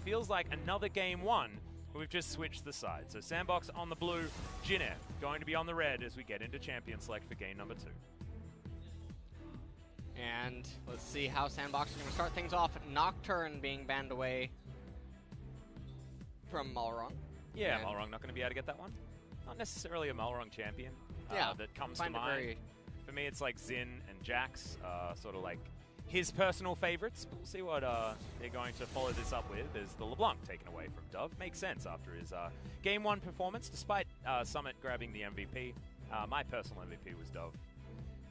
feels like another game one. We've just switched the side. So SANDBOX on the blue, Jin going to be on the red as we get into champion select for game number 2. And let's see how SANDBOX is going to start things off. Nocturne being banned away from Malrong. Yeah, Malrong not going to be able to get that one. Not necessarily a Malrong champion that comes to mind. For me, it's like Xin and Jax, sort of like his personal favorites. We'll see what they're going to follow this up with. There's the LeBlanc taken away from Dove. Makes sense after his Game 1 performance, despite Summit grabbing the MVP. My personal MVP was Dove.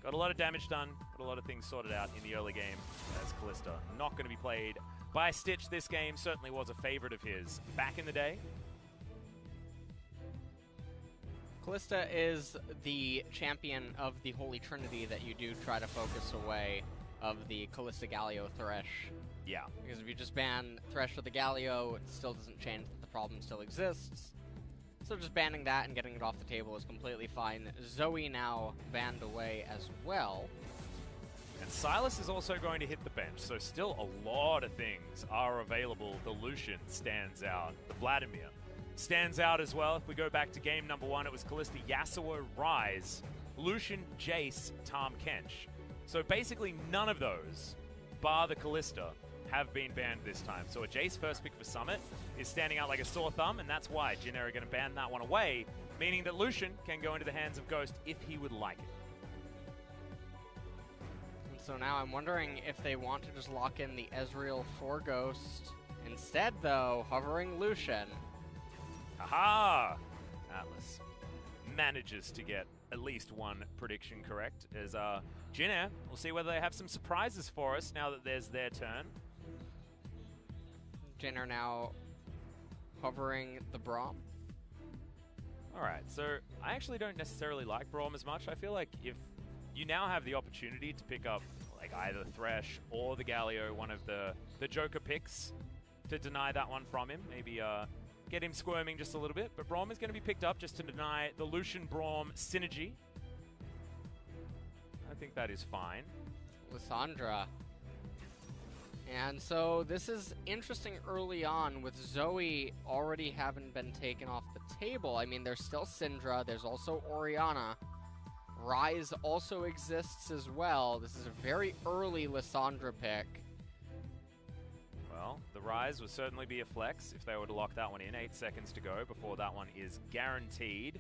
Got a lot of damage done, got a lot of things sorted out in the early game as Kalista. Not going to be played by Stitch this game. Certainly was a favorite of his back in the day. Kalista is the champion of the Holy Trinity that you do try to focus away of the Kalista Galio Thresh. Yeah. Because if you just ban Thresh with the Galio, it still doesn't change that the problem still exists. So just banning that and getting it off the table is completely fine. Zoe now banned away as well. And Silas is also going to hit the bench, so still a lot of things are available. The Lucian stands out. The Vladimir stands out as well. If we go back to game number 1, it was Kalista, Yasuo, Ryze, Lucian, Jace, Tahm Kench. So basically none of those, bar the Kalista, have been banned this time. So a Jace first pick for Summit is standing out like a sore thumb, and that's why Jin are going to ban that one away, meaning that Lucian can go into the hands of Ghost if he would like it. And so now I'm wondering if they want to just lock in the Ezreal for Ghost. Instead, though, hovering Lucian. Aha! Atlas manages to get at least one prediction correct as Jin we'll see whether they have some surprises for us now that there's their turn. Jin are now hovering the Braum. Alright, so I actually don't necessarily like Braum as much. I feel like if you now have the opportunity to pick up like either Thresh or the Galio, one of the Joker picks, to deny that one from him, maybe get him squirming just a little bit, but Braum is going to be picked up just to deny the Lucian-Braum synergy. I think that is fine. Lissandra. And so this is interesting early on with Zoe already having been taken off the table. I mean, there's still Syndra, there's also Orianna. Ryze also exists as well. This is a very early Lissandra pick. Well, the Ryze would certainly be a flex if they were to lock that one in. 8 seconds to go before that one is guaranteed.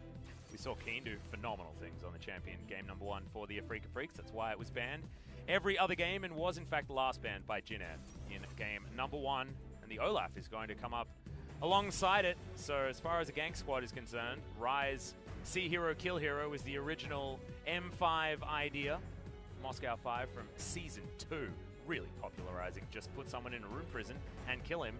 We saw Keen do phenomenal things on the champion game number 1 for the Afrika Freaks. That's why it was banned every other game and was in fact last banned by Jin in game number 1. And the Olaf is going to come up alongside it. So as far as the gank squad is concerned, Ryze, see hero, kill hero is the original M5 idea. Moscow 5 from Season 2. Really popularizing, just put someone in a room prison and kill him.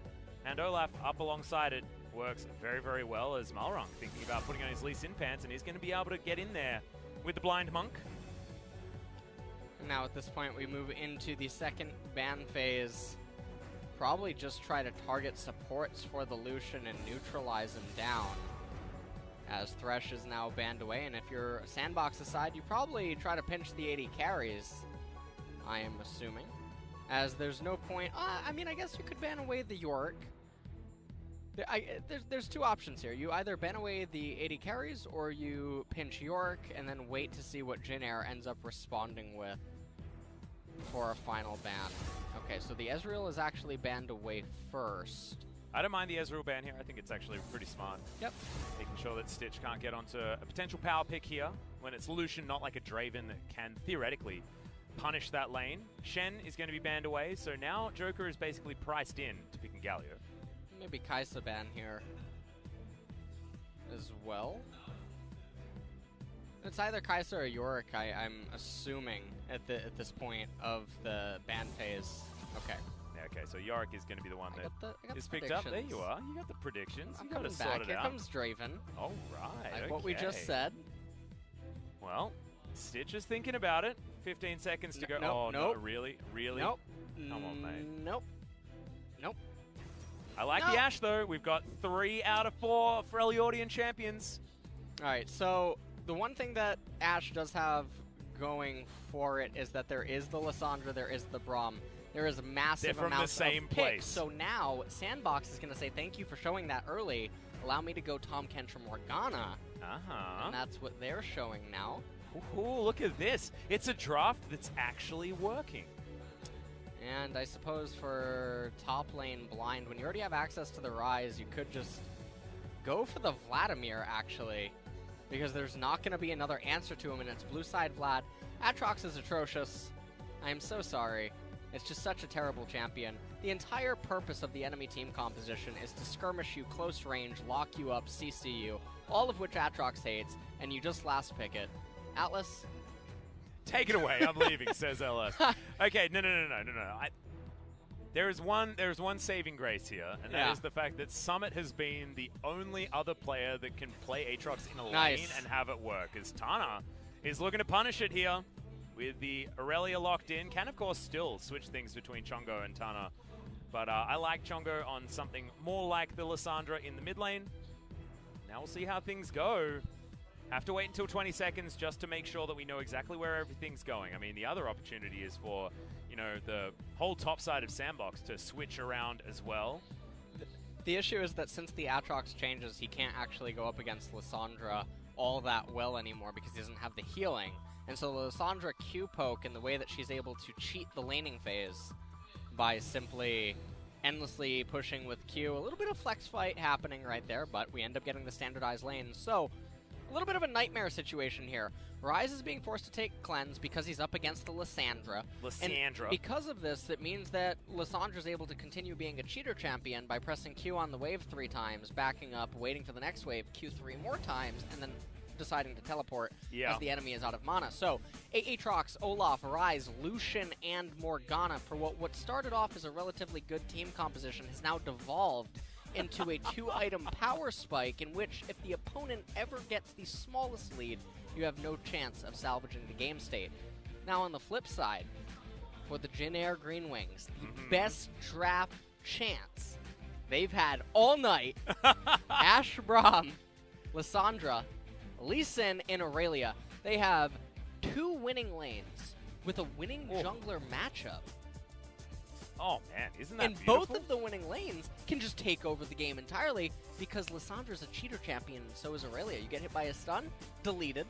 And Olaf up alongside it works very, very well as Malrong thinking about putting on his Lee Sin pants, and he's going to be able to get in there with the Blind Monk. And now at this point we move into the second ban phase. Probably just try to target supports for the Lucian and neutralize him down. As Thresh is now banned away, and if you're SANDBOX aside, you probably try to pinch the 80 carries, I am assuming. As there's no point... I mean, I guess you could ban away the Yorick. There's two options here. You either ban away the 80 carries, or you pinch Yorick and then wait to see what Jin ends up responding with for a final ban. Okay, so the Ezreal is actually banned away first. I don't mind the Ezreal ban here. I think it's actually pretty smart. Yep. Making sure that Stitch can't get onto a potential power pick here when it's Lucian, not like a Draven that can theoretically punish that lane. Shen is going to be banned away, so now Joker is basically priced in to picking Galio. Maybe Kai'Sa ban here as well. It's either Kai'Sa or Yorick, I'm assuming, at this point of the ban phase. Okay. Yeah, okay, so Yorick is going to be the one that is picked up. There you are. You got the predictions. I'm you got to coming sort back. it Here out. comes Draven. All right. Like what we just said. Well, Stitch is thinking about it. 15 seconds to go. Nope, oh, nope. no, really? Really? Nope. Come on, mate. Nope. Nope. I like the Ashe, though. We've got 3 out of 4 Freljordian champions. All right, so the one thing that Ashe does have going for it is that there is the Lissandra, there is the Braum. there is a massive They're from amount the same of picks. place. So now SANDBOX is going to say, thank you for showing that early. Allow me to go Tom Kentra Morgana. And that's what they're showing now. Ooh, look at this. It's a draft that's actually working. And I suppose for top lane blind, when you already have access to the Ryze, you could just go for the Vladimir, actually. Because there's not going to be another answer to him, and it's blue side Vlad. Aatrox is atrocious. I am so sorry. It's just such a terrible champion. The entire purpose of the enemy team composition is to skirmish you close range, lock you up, CC you, all of which Aatrox hates, and you just last pick it. Atlas? Take it away. I'm leaving, says LS. Okay, no. There's one saving grace here, and that is the fact that Summit has been the only other player that can play Aatrox in a lane and have it work, as Tana is looking to punish it here with the Aurelia locked in. Can, of course, still switch things between Chongo and Tana, but I like Chongo on something more like the Lissandra in the mid lane. Now we'll see how things go. Have to wait until 20 seconds just to make sure that we know exactly where everything's going. I mean, the other opportunity is for, you know, the whole top side of SANDBOX to switch around as well. The issue is that since the Aatrox changes, he can't actually go up against Lissandra all that well anymore because he doesn't have the healing. And so Lissandra Q-poke in the way that she's able to cheat the laning phase by simply endlessly pushing with Q. A little bit of flex fight happening right there, but we end up getting the standardized lane. So a little bit of a nightmare situation here. Ryze is being forced to take cleanse because he's up against the Lissandra. And because of this, it means that Lissandra is able to continue being a cheater champion by pressing Q on the wave 3 times, backing up, waiting for the next wave, Q3 more times, and then deciding to teleport as the enemy is out of mana. So, Aatrox, Olaf, Ryze, Lucian, and Morgana, for what started off as a relatively good team composition, has now devolved into a 2-item power spike in which, if the opponent ever gets the smallest lead, you have no chance of salvaging the game state. Now, on the flip side, for the Jin Air Green Wings, the best draft chance they've had all night, Ashe Braum, Lissandra, Lee Sin, and Aurelia. They have 2 winning lanes with a winning jungler matchup. Oh, man, isn't that beautiful? And both of the winning lanes can just take over the game entirely because Lissandra's a cheater champion and so is Aurelia. You get hit by a stun, deleted.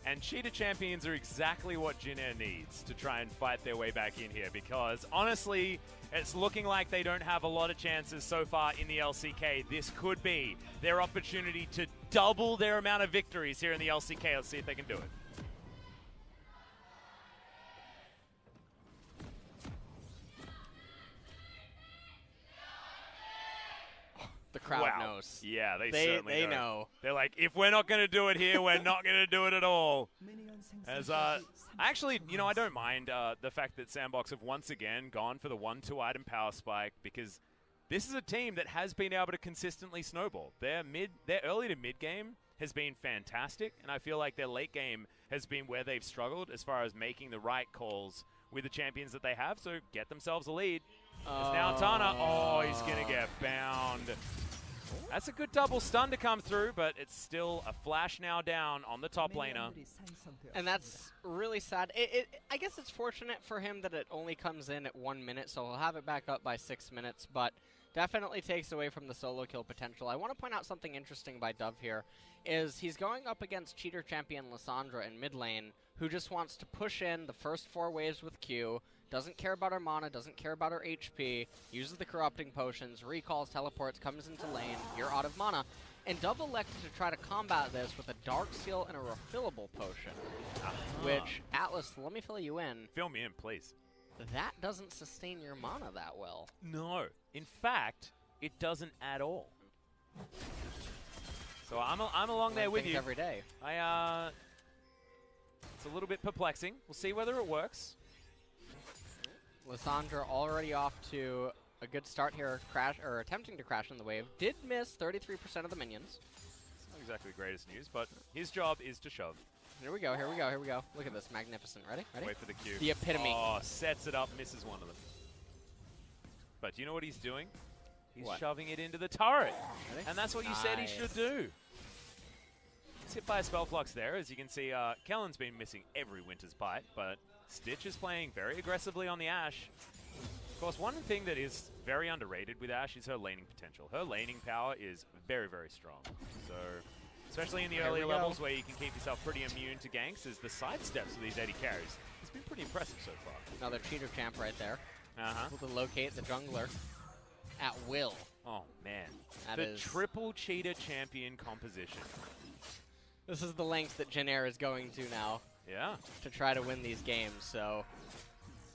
And cheater champions are exactly what Jin Air needs to try and fight their way back in here because, honestly, it's looking like they don't have a lot of chances so far in the LCK. This could be their opportunity to double their amount of victories here in the LCK. Let's see if they can do it. The crowd knows. Yeah, they certainly they know. They're like, if we're not going to do it here, we're not going to do it at all. As actually, you know, I don't mind the fact that SANDBOX have once again gone for the 1-2 item power spike because this is a team that has been able to consistently snowball. Their early to mid game has been fantastic, and I feel like their late game has been where they've struggled as far as making the right calls with the champions that they have. So get themselves a lead. It's now Tana. Oh, he's going to get bound. That's a good double stun to come through, but it's still a flash now down on the top laner. And that's really sad. I guess it's fortunate for him that it only comes in at 1 minute, so he'll have it back up by 6 minutes, but definitely takes away from the solo kill potential. I want to point out something interesting by Dove here, is he's going up against cheater champion Lissandra in mid lane, who just wants to push in the first 4 waves with Q, doesn't care about her mana, doesn't care about her HP, uses the corrupting potions, recalls, teleports, comes into lane, you're out of mana. And Dove elected to try to combat this with a Dark Seal and a refillable potion, which, Atlas, let me fill you in. Fill me in, please. That doesn't sustain your mana that well. No. In fact, it doesn't at all. So I'm along there with you. Every day. It's a little bit perplexing. We'll see whether it works. Lissandra already off to a good start here, attempting to crash in the wave. Did miss 33% of the minions. It's not exactly the greatest news, but his job is to shove. Here we go, here we go, here we go. Look at this, magnificent. Ready? Ready? Wait for the Q. The epitome. Oh, sets it up, misses one of them. But do you know what he's doing? He's shoving it into the turret. Ready? And that's what you said he should do. He's hit by a spell flux there. As you can see, Kellen's been missing every Winter's Bite, but Stitch is playing very aggressively on the Ashe. Of course, one thing that is very underrated with Ashe is her laning potential. Her laning power is very, very strong. So, especially in the earlier levels where you can keep yourself pretty immune to ganks, is the side steps of these AD carries. It's been pretty impressive so far. Another cheater champ right there. Uh-huh. Able to locate the jungler at will. Oh, man. That the is triple cheater champion composition. This is the lengths that Jin is going to now. Yeah. To try to win these games, so.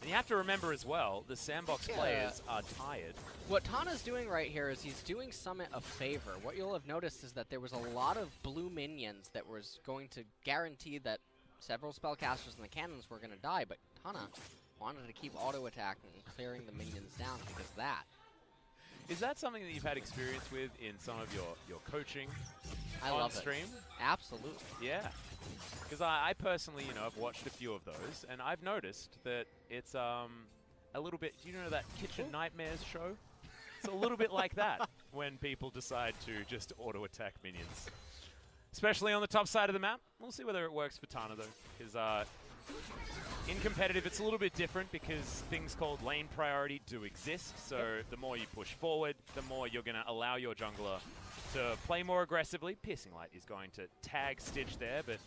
And you have to remember as well, the SANDBOX players are tired. What Tana's doing right here is he's doing Summit a favor. What you'll have noticed is that there was a lot of blue minions that was going to guarantee that several spellcasters and the cannons were going to die, but Tana wanted to keep auto-attacking and clearing the minions down because of that. Is that something that you've had experience with in some of your coaching on stream? Absolutely. Yeah. Because I personally, you know, I've watched a few of those, and I've noticed that it's a little bit, do you know that Kitchen Nightmares show? It's a little bit like that when people decide to just auto-attack minions. Especially on the top side of the map. We'll see whether it works for Tana, though. Because in competitive, it's a little bit different because things called lane priority do exist. So the more you push forward, the more you're going to allow your jungler to play more aggressively. Piercing Light is going to tag Stitch there, but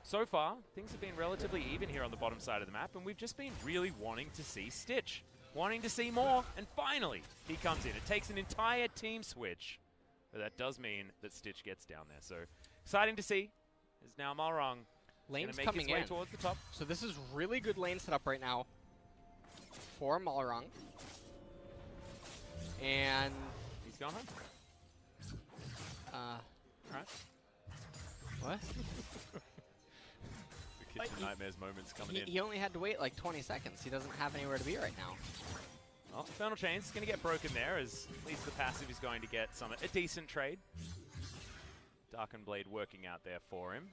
so far, things have been relatively even here on the bottom side of the map, and we've just been really wanting to see Stitch. Wanting to see more, and finally, he comes in. It takes an entire team switch, but that does mean that Stitch gets down there. So, exciting to see. Is now Malrong Lane's make coming his way in towards the top. So this is really good lane setup right now for Malrong. And he's gone home. Alright. What? The Kitchen Nightmares moments coming in. He only had to wait like 20 seconds. He doesn't have anywhere to be right now. Well, Infernal Chain's going to get broken there, as at least the passive is going to get a decent trade. Darkened Blade working out there for him.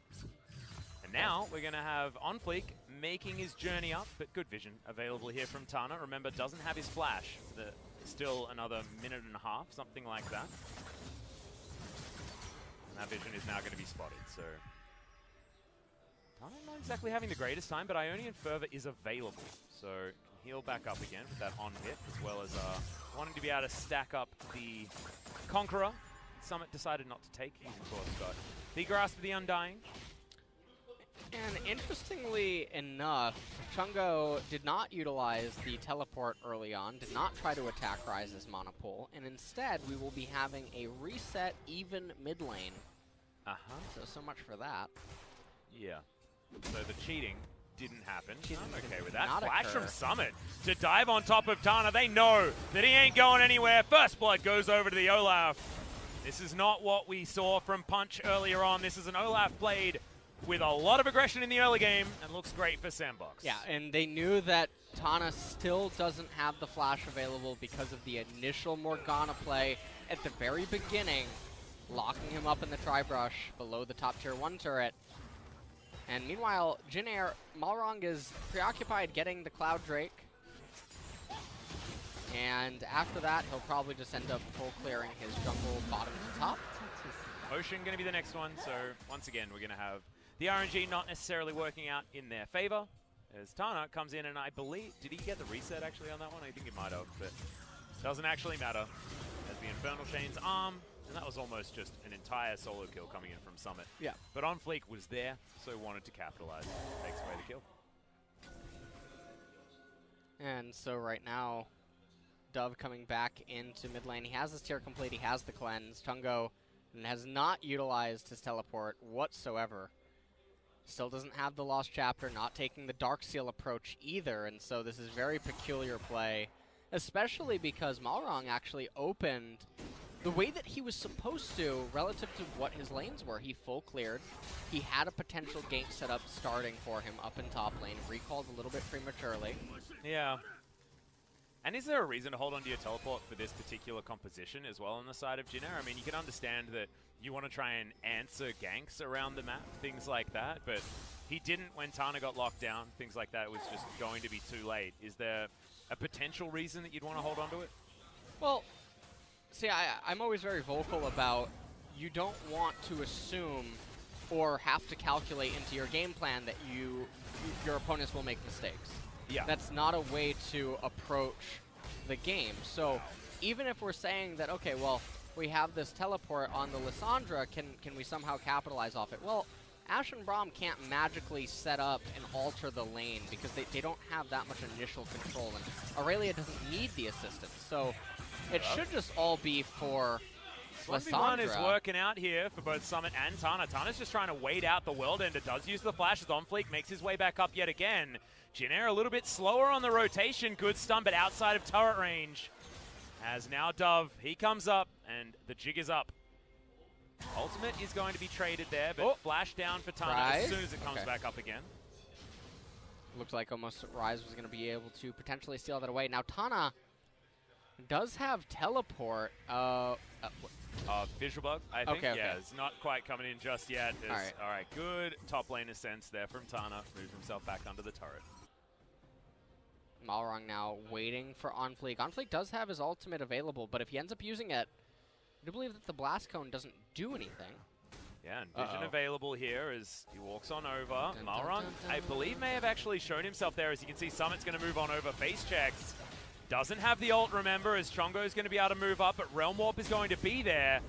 And now we're going to have OnFleek making his journey up, but good vision available here from Tana. Remember, doesn't have his flash. Still another minute and a half, something like that. And that vision is now going to be spotted, so Tana not exactly having the greatest time, but Ionian Fervor is available. So heal back up again with that on hit, as well as wanting to be able to stack up the Conqueror. Summit decided not to take. He's, of course, got the Grasp of the Undying. And interestingly enough, Chungo did not utilize the teleport early on, did not try to attack Ryze's mana pool, and instead we will be having a reset even mid lane. So much for that. Yeah. So the cheating didn't happen. I'm okay with that. that. Flash from Summit to dive on top of Tana. They know that he ain't going anywhere. First Blood goes over to the Olaf. This is not what we saw from Punch earlier on. This is an Olaf played with a lot of aggression in the early game and looks great for SANDBOX. Yeah, and they knew that Tana still doesn't have the flash available because of the initial Morgana play at the very beginning, locking him up in the Tri-Brush below the top tier 1 turret. And meanwhile, Jin Air, Malrong is preoccupied getting the Cloud Drake. And after that, he'll probably just end up full clearing his jungle bottom to top. Ocean going to be the next one, so once again, we're going to have the RNG not necessarily working out in their favor. As Tana comes in, and I believe, did he get the reset actually on that one? I think he might have, but doesn't actually matter. As the Infernal Chain's arm, and that was almost just an entire solo kill coming in from Summit. Yeah. But OnFleek was there, so wanted to capitalize. Takes away the kill. And so right now, Dove coming back into mid lane. He has his tier complete, he has the cleanse. Chungo has not utilized his teleport whatsoever. Still doesn't have the Lost Chapter, not taking the Dark Seal approach either, and so this is very peculiar play, especially because Malrong actually opened the way that he was supposed to relative to what his lanes were. He full cleared. He had a potential gank setup starting for him up in top lane, recalled a little bit prematurely. Yeah. And is there a reason to hold on to your teleport for this particular composition as well on the side of Jin Air? I mean, you can understand that you want to try and answer ganks around the map, things like that, but he didn't when Tana got locked down, things like that. It was just going to be too late. Is there a potential reason that you'd want to hold on to it? Well, see, I'm always very vocal about you don't want to assume or have to calculate into your game plan that your opponents will make mistakes. Yeah. That's not a way to approach the game. So even if we're saying that, okay, well, we have this teleport on the Lissandra, can we somehow capitalize off it? Well, Ashe and Braum can't magically set up and alter the lane because they don't have that much initial control, and Aurelia doesn't need the assistance. So it should just all be for Lissandra. 1v1 is working out here for both Summit and Tana. Tana's just trying to wait out the World Ender. Does use the flash as OnFleek makes his way back up yet again. Jin a little bit slower on the rotation. Good stun, but outside of turret range. As now Dove, he comes up, and the jig is up. Ultimate is going to be traded there, but flash down for Tana as soon as it comes back up again. Looks like almost Rise was going to be able to potentially steal that away. Now Tana does have teleport. Visual bug, I think. Okay. Yeah, it's not quite coming in just yet. All right, good top laner sense there from Tana. Moves himself back under the turret. Malrang now waiting for OnFleek. OnFleek does have his ultimate available, but if he ends up using it, I do believe that the Blast Cone doesn't do anything. Yeah, and vision available here as he walks on over. Malrang, I believe, may have actually shown himself there. As you can see, Summit's going to move on over. Face checks. Doesn't have the ult, remember, as Chongo is going to be able to move up, but Realm Warp is going to be there.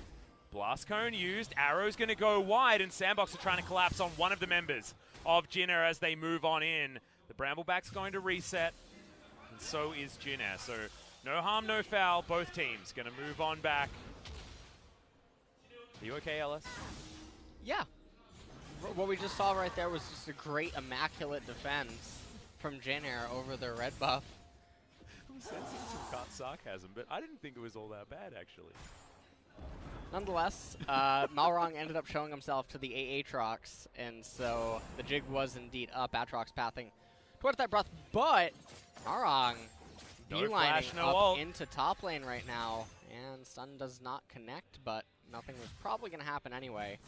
Blast Cone used. Arrow's going to go wide, and SANDBOX are trying to collapse on one of the members of Jin as they move on in. The Brambleback's going to reset, and so is Jin. So no harm, no foul. Both teams going to move on back. Are you okay, Ellis? Yeah. What we just saw right there was just a great, immaculate defense from Jin over the red buff. I'm sensing some sarcasm, but I didn't think it was all that bad, actually. Nonetheless, Malrang ended up showing himself to the Aatrox, and so the jig was indeed up. Aatrox pathing towards that breath, but Malrang beelining up into top lane right now, and stun does not connect, but nothing was probably going to happen anyway.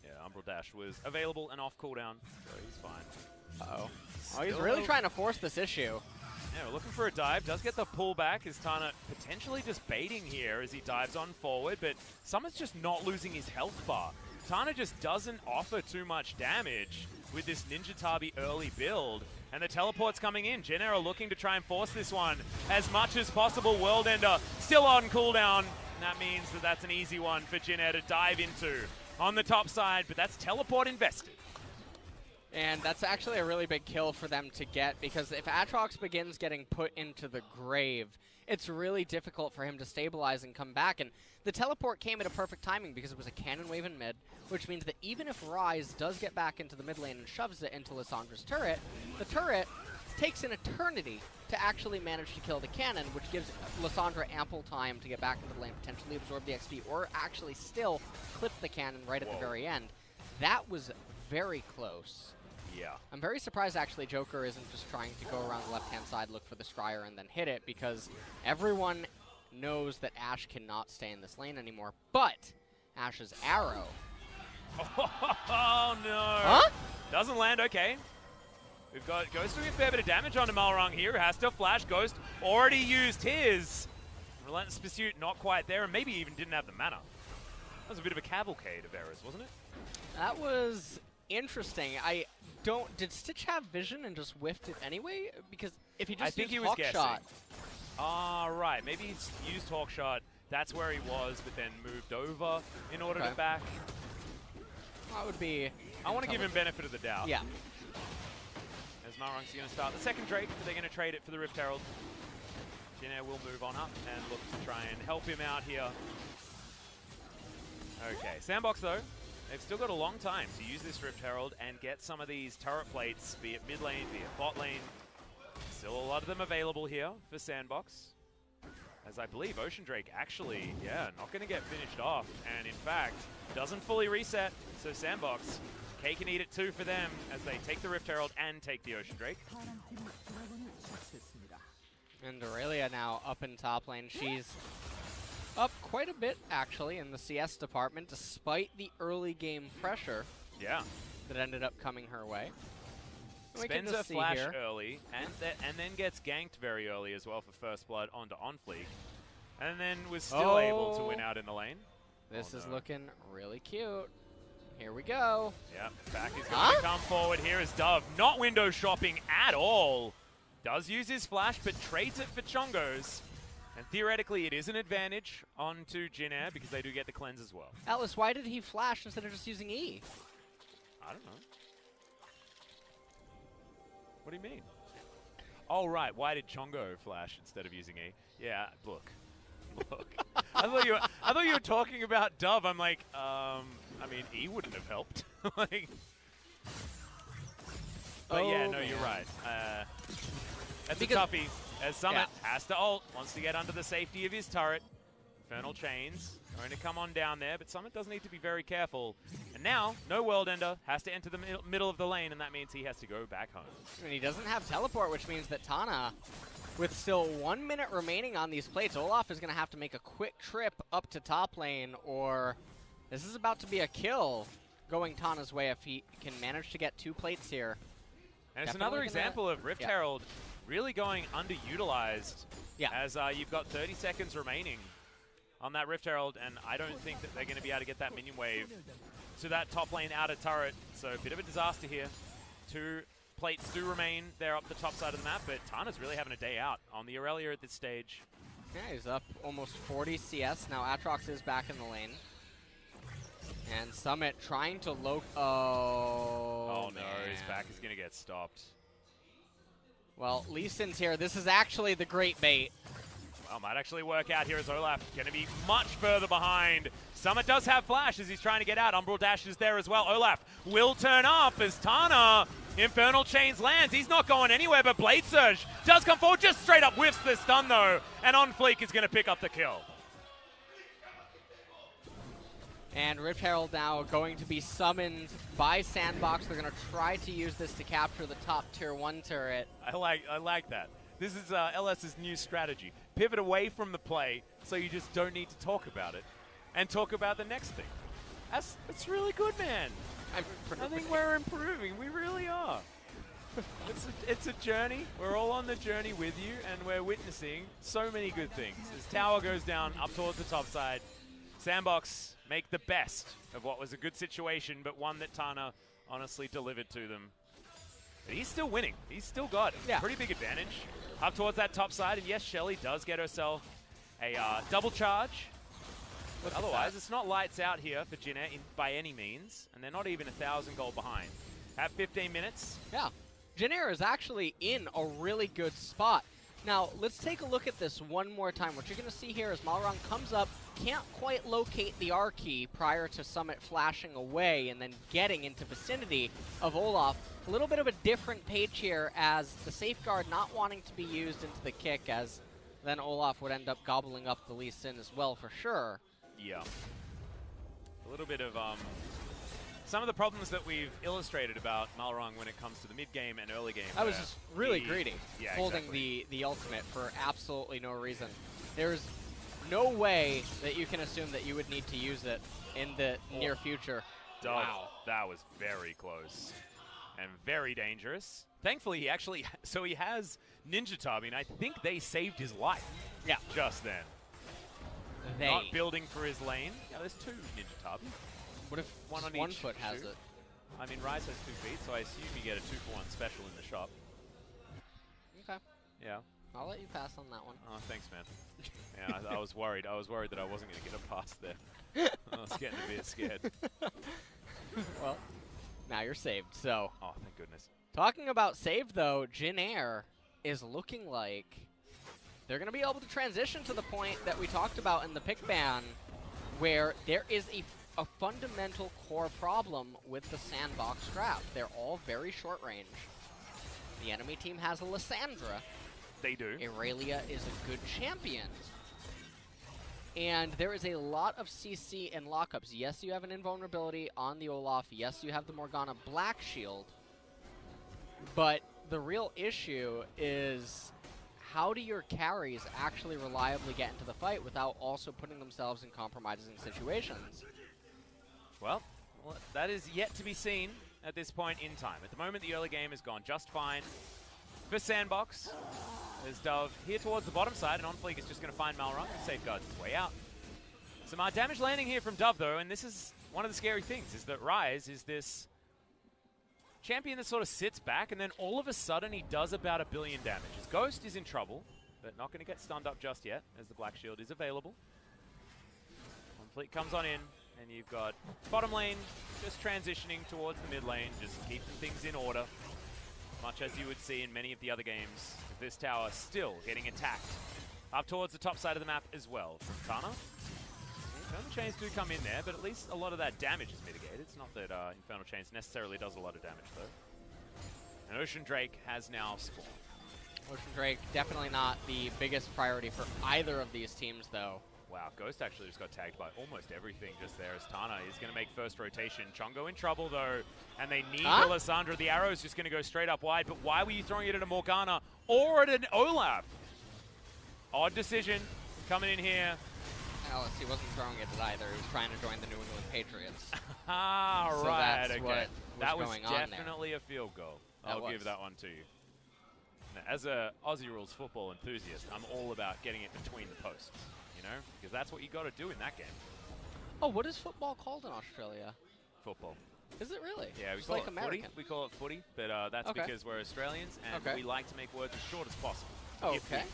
Yeah, Umbral Dash was available and off cooldown, so he's fine. Uh-oh. Oh, he's really trying to force this issue. Yeah, we're looking for a dive. Does get the pullback as Tana potentially just baiting here as he dives on forward, but Summit's just not losing his health bar. Tana just doesn't offer too much damage with this Ninja Tabi early build, and the teleport's coming in. Jin looking to try and force this one as much as possible. World Ender still on cooldown. That means that that's an easy one for Jin to dive into on the top side, but that's teleport invested. And that's actually a really big kill for them to get, because if Aatrox begins getting put into the grave, it's really difficult for him to stabilize and come back. And the teleport came at a perfect timing because it was a cannon wave in mid, which means that even if Rise does get back into the mid lane and shoves it into Lissandra's turret, the turret takes an eternity to actually manage to kill the cannon, which gives Lissandra ample time to get back into the lane, potentially absorb the XP, or actually still clip the cannon right at the very end. That was very close. Yeah. I'm very surprised, actually, Joker isn't just trying to go around the left-hand side, look for the Scryer, and then hit it, because everyone knows that Ashe cannot stay in this lane anymore. But Ashe's arrow. Oh, no. Huh? Doesn't land, okay. We've got Ghost doing a fair bit of damage onto Malrang here. Has to flash. Ghost already used his. Relentless Pursuit not quite there, and maybe even didn't have the mana. That was a bit of a cavalcade of errors, wasn't it? That was interesting. Did Stitch have vision and just whiffed it anyway? Because if he just used Hawk Shot. Ah, right. Maybe he's used Hawk Shot. That's where he was, but then moved over in order to back. That would be... I want to give him benefit of the doubt. Yeah. As Malrang's going to start the second Drake, but they're going to trade it for the Rift Herald. Jin will move on up and look to try and help him out here. Okay, SANDBOX though, they've still got a long time to use this Rift Herald and get some of these turret plates, be it mid lane, be it bot lane. Still a lot of them available here for SANDBOX. As I believe Ocean Drake actually, not going to get finished off. And in fact, doesn't fully reset. So SANDBOX, cake and eat it too for them as they take the Rift Herald and take the Ocean Drake. And Aurelia now up in top lane. She's up quite a bit, actually, in the CS department, despite the early game pressure that ended up coming her way. Spends a flash early, and then gets ganked very early as well for first blood onto OnFleek. And then was still able to win out in the lane. This is looking really cute. Here we go. Yep, back is going to come forward. Here is Dove, not window shopping at all. Does use his flash, but trades it for Chongo's. And theoretically, it is an advantage onto Jin Air because they do get the cleanse as well. Atlas, why did he flash instead of just using E? I don't know. What do you mean? Oh, right. Why did Chongo flash instead of using E? Yeah, look. I thought you were talking about Dove. I'm like, I mean, E wouldn't have helped. Like, but yeah, no, you're right. That's a toughie. As Summit has to ult, wants to get under the safety of his turret. Infernal Chains going to come on down there, but Summit does need to be very careful. And now, no World Ender, has to enter the middle of the lane, and that means he has to go back home. And he doesn't have teleport, which means that Tana, with still 1 minute remaining on these plates, Olaf is going to have to make a quick trip up to top lane, or this is about to be a kill going Tana's way if he can manage to get 2 plates here. And it's another example of Rift Herald really going underutilized as you've got 30 seconds remaining on that Rift Herald, and I don't think that they're going to be able to get that minion wave to that top lane outer turret. So a bit of a disaster here. 2 plates do remain there up the top side of the map, but Tana's really having a day out on the Aurelia at this stage. Yeah, he's up almost 40 CS. Now Atrox is back in the lane. And Summit trying to Oh, no, his back is going to get stopped. Well, Lee Sin's here. This is actually the great bait. Well, might actually work out here as Olaf going to be much further behind. Summit does have flash as he's trying to get out. Umbral Dash is there as well. Olaf will turn up as Tana, Infernal Chains lands. He's not going anywhere, but Blade Surge does come forward. Just straight up whiffs the stun, though. And On Fleek is going to pick up the kill. And Rift Herald now going to be summoned by SANDBOX. They're going to try to use this to capture the top tier 1 turret. I like that. This is LS's new strategy. Pivot away from the play so you just don't need to talk about it and talk about the next thing. That's really good, man. I think we're improving. We really are. It's a journey. We're all on the journey with you, and we're witnessing so many good things. As tower goes down up towards the top side, SANDBOX make the best of what was a good situation, but one that Tana honestly delivered to them. But he's still winning. He's still got a pretty big advantage up towards that top side. And yes, Shelly does get herself a double charge. But otherwise, it's not lights out here for Jin Air by any means. And they're not even 1,000 gold behind. At 15 minutes. Yeah. Jin Air is actually in a really good spot. Now, let's take a look at this one more time. What you're going to see here is Malrang comes up, can't quite locate the R key prior to Summit flashing away and then getting into vicinity of Olaf. A little bit of a different page here as the safeguard not wanting to be used into the kick, as then Olaf would end up gobbling up the Lee Sin as well for sure. Yeah. A little bit of some of the problems that we've illustrated about Malrang when it comes to the mid-game and early game. I was just really greedy, holding exactly. the ultimate for absolutely no reason. There's no way that you can assume that you would need to use it in the near future. Wow. That was very close and very dangerous. Thankfully, he actually, so he has Ninja Tabi, and I think they saved his life. Yeah. Just then. Not building for his lane. Yeah, there's 2 Ninja Tabi. What if one on one each foot has shoe? it? I mean, Rise has 2 feet, so I assume you get a 2-for-1 special in the shop. Okay. Yeah. I'll let you pass on that one. Oh, thanks, man. Yeah, I was worried. I was worried that I wasn't going to get a pass there. I was getting a bit scared. Well, now you're saved, so. Oh, thank goodness. Talking about saved, though, Jin Air is looking like they're going to be able to transition to the point that we talked about in the pick ban, where there is a fundamental core problem with the SANDBOX trap. They're all very short range. The enemy team has a Lissandra. They do. Aurelia is a good champion. And there is a lot of CC and lockups. Yes, you have an invulnerability on the Olaf. Yes, you have the Morgana Black Shield. But the real issue is, how do your carries actually reliably get into the fight without also putting themselves in compromising situations? Well, that is yet to be seen at this point in time. At the moment, the early game has gone just fine for SANDBOX. There's Dove here towards the bottom side, and On Fleek is just going to find Malrang and safeguards his way out. Some damage landing here from Dove, though, and this is one of the scary things, is that Rise is this champion that sort of sits back, and then all of a sudden he does about 1 billion damage. His Ghost is in trouble. but not going to get stunned up just yet, as the Black Shield is available. Fleet comes on in, and you've got bottom lane just transitioning towards the mid lane, just keeping things in order, much as you would see in many of the other games. This tower still getting attacked up towards the top side of the map as well from Tana. Infernal Chains do come in there, but at least a lot of that damage is mitigated. It's not that Infernal Chains necessarily does a lot of damage, though. And Ocean Drake has now spawned. Ocean Drake definitely not the biggest priority for either of these teams, though. Wow, Ghost actually just got tagged by almost everything just there as Tana is going to make first rotation. Chongo in trouble, though, and they need Alessandra. The arrow is just going to go straight up wide, but why were you throwing it at a Morgana or at an Olaf? Odd decision coming in here. Alice, he wasn't throwing it at either. He was trying to join the New England Patriots. Ah, so right, that's okay. That was going on definitely a field goal. I'll give that one to you. Now, as a Aussie Rules football enthusiast, I'm all about getting it between the posts, you know, because that's what you got to do in that game. Oh, what is football called in Australia? Football. Is it really? Yeah, we Just call like it American. footy. We call it footy, but that's because we're Australians and we like to make words as short as possible. Okay. If we can.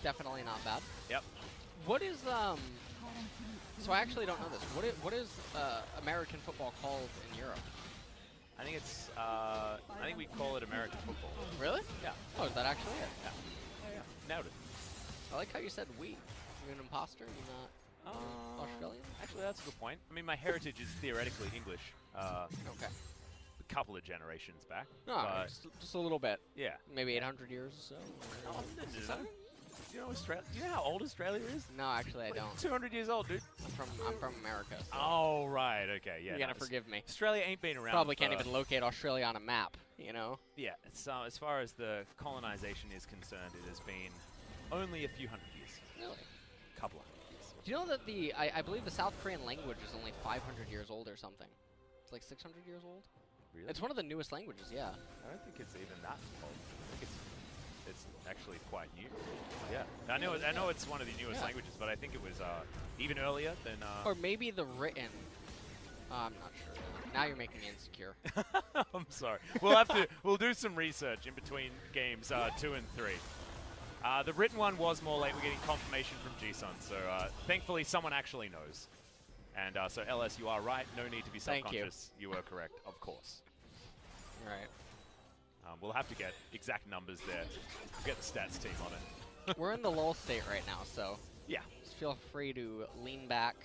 Definitely not bad. Yep. What is so I actually don't know this. What is American football called in Europe? I think it's I think we call it American football. Really? Yeah. Oh, is that actually it? Yeah. Oh, yeah. Nailed it. I like how you said we. You're an imposter. You're not Australian. Actually, that's a good point. I mean, my heritage is theoretically English. Okay. A couple of generations back. No, but just a little bit. yeah. Maybe 800 years or so. Do you know Australia? Do you know how old Australia is? No, actually, I don't. 200 years old, dude. I'm from America. So Oh, right. Okay. Yeah. you gotta forgive me. Australia ain't been around. Probably can't even locate Australia on a map. You know. Yeah. So as far as the colonization is concerned, it has been only a few hundred years. Really? Couple of hundred years. Do you know that I believe the South Korean language is only 500 years old or something? It's like 600 years old. Really? It's one of the newest languages. Yeah. I don't think it's even that old. I think it's actually quite new. Yeah. I know it's one of the newest languages, but I think it was even earlier than. Or maybe the written. I'm not sure. Now you're making me insecure. I'm sorry. We'll do some research in between games 2 and 3. The written one was more late. We're getting confirmation from G-Sun, so thankfully someone actually knows. And so LS, you are right. No need to be self-conscious. You were correct, of course. Right. We'll have to get exact numbers there. We'll get the stats team on it. We're in the lull state right now, so yeah. Just feel free to lean back.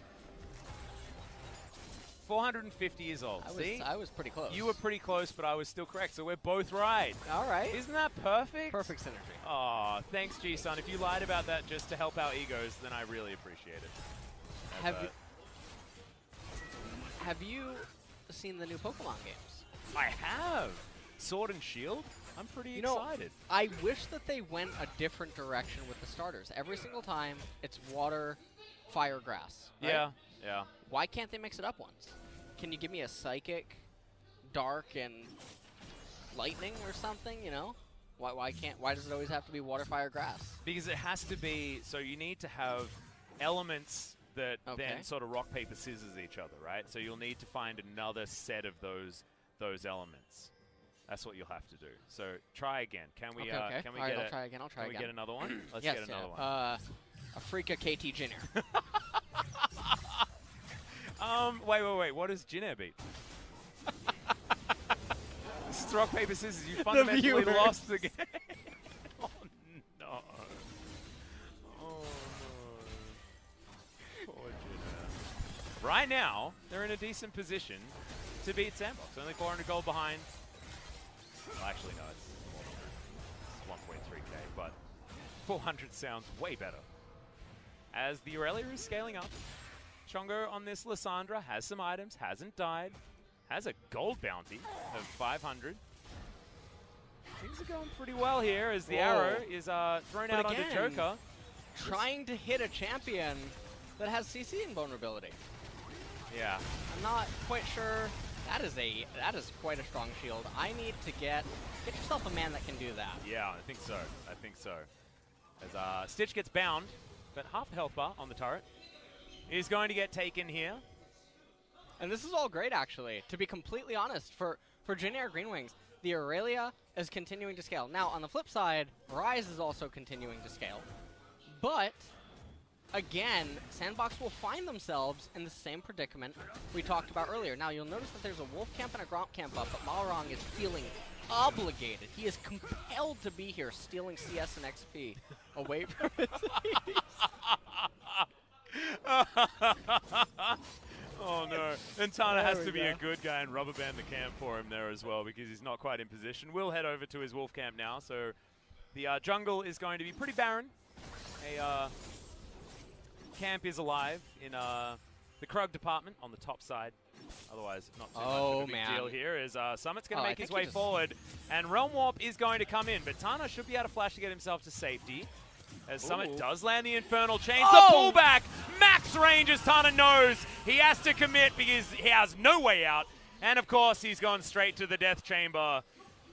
450 years old. See? I was pretty close. You were pretty close, but I was still correct, so we're both right. All right. Isn't that perfect? Perfect synergy. Aw, thanks, G-Sun. If you lied about that just to help our egos, then I really appreciate it. Have you seen the new Pokemon games? I have. Sword and Shield? I'm pretty excited. I wish that they went a different direction with the starters. Every single time, it's water, fire, grass. Right? Yeah, yeah. Why can't they mix it up once? Can you give me a Psychic, Dark, and Lightning or something, you know? Why does it always have to be water, fire, grass? Because it has to be, so you need to have elements that then sort of rock, paper, scissors each other, right? So you'll need to find another set of those elements. That's what you'll have to do. So try again. Can we? Can we All right, get? I'll try again. Can we get another one? Let's yes, get another one. Afrika KT Jin. Wait. What does Jin beat? This is rock, paper, scissors. You fundamentally lost the game. Oh no. Oh no. Poor Jin. Right now, they're in a decent position to beat SANDBOX. Only 400 gold behind. Well, actually, no, it's 1.3k, but 400 sounds way better. As the Aurelia is scaling up, Chongo on this Lysandra has some items, hasn't died, has a gold bounty of 500. Things are going pretty well here as the arrow is thrown out onto Joker. Trying to hit a champion that has CC invulnerability. Yeah. I'm not quite sure. That is quite a strong shield. I need to get yourself a man that can do that. Yeah, I think so. As Stitch gets bound, but half a health bar on the turret is going to get taken here. And this is all great, actually. To be completely honest, for Jin Air Green Wings, the Aurelia is continuing to scale. Now, on the flip side, Rise is also continuing to scale. But, again, SANDBOX will find themselves in the same predicament we talked about earlier. Now, you'll notice that there's a Wolf camp and a Gromp camp up, but Malrong is feeling obligated. He is compelled to be here, stealing CS and XP away from his teammates. Oh no, and Tana has to be a good guy and rubber band the camp for him there as well because he's not quite in position. We'll head over to his Wolf camp now, so the jungle is going to be pretty barren. A camp is alive in the Krug department on the top side. Otherwise, not too much of a big deal here as Summit's going to make his way forward, and Realm Warp is going to come in, but Tana should be able to flash to get himself to safety. As Summit does land the Infernal Chains, the pullback, max range as Tana knows he has to commit because he has no way out. And of course, he's gone straight to the Death Chamber.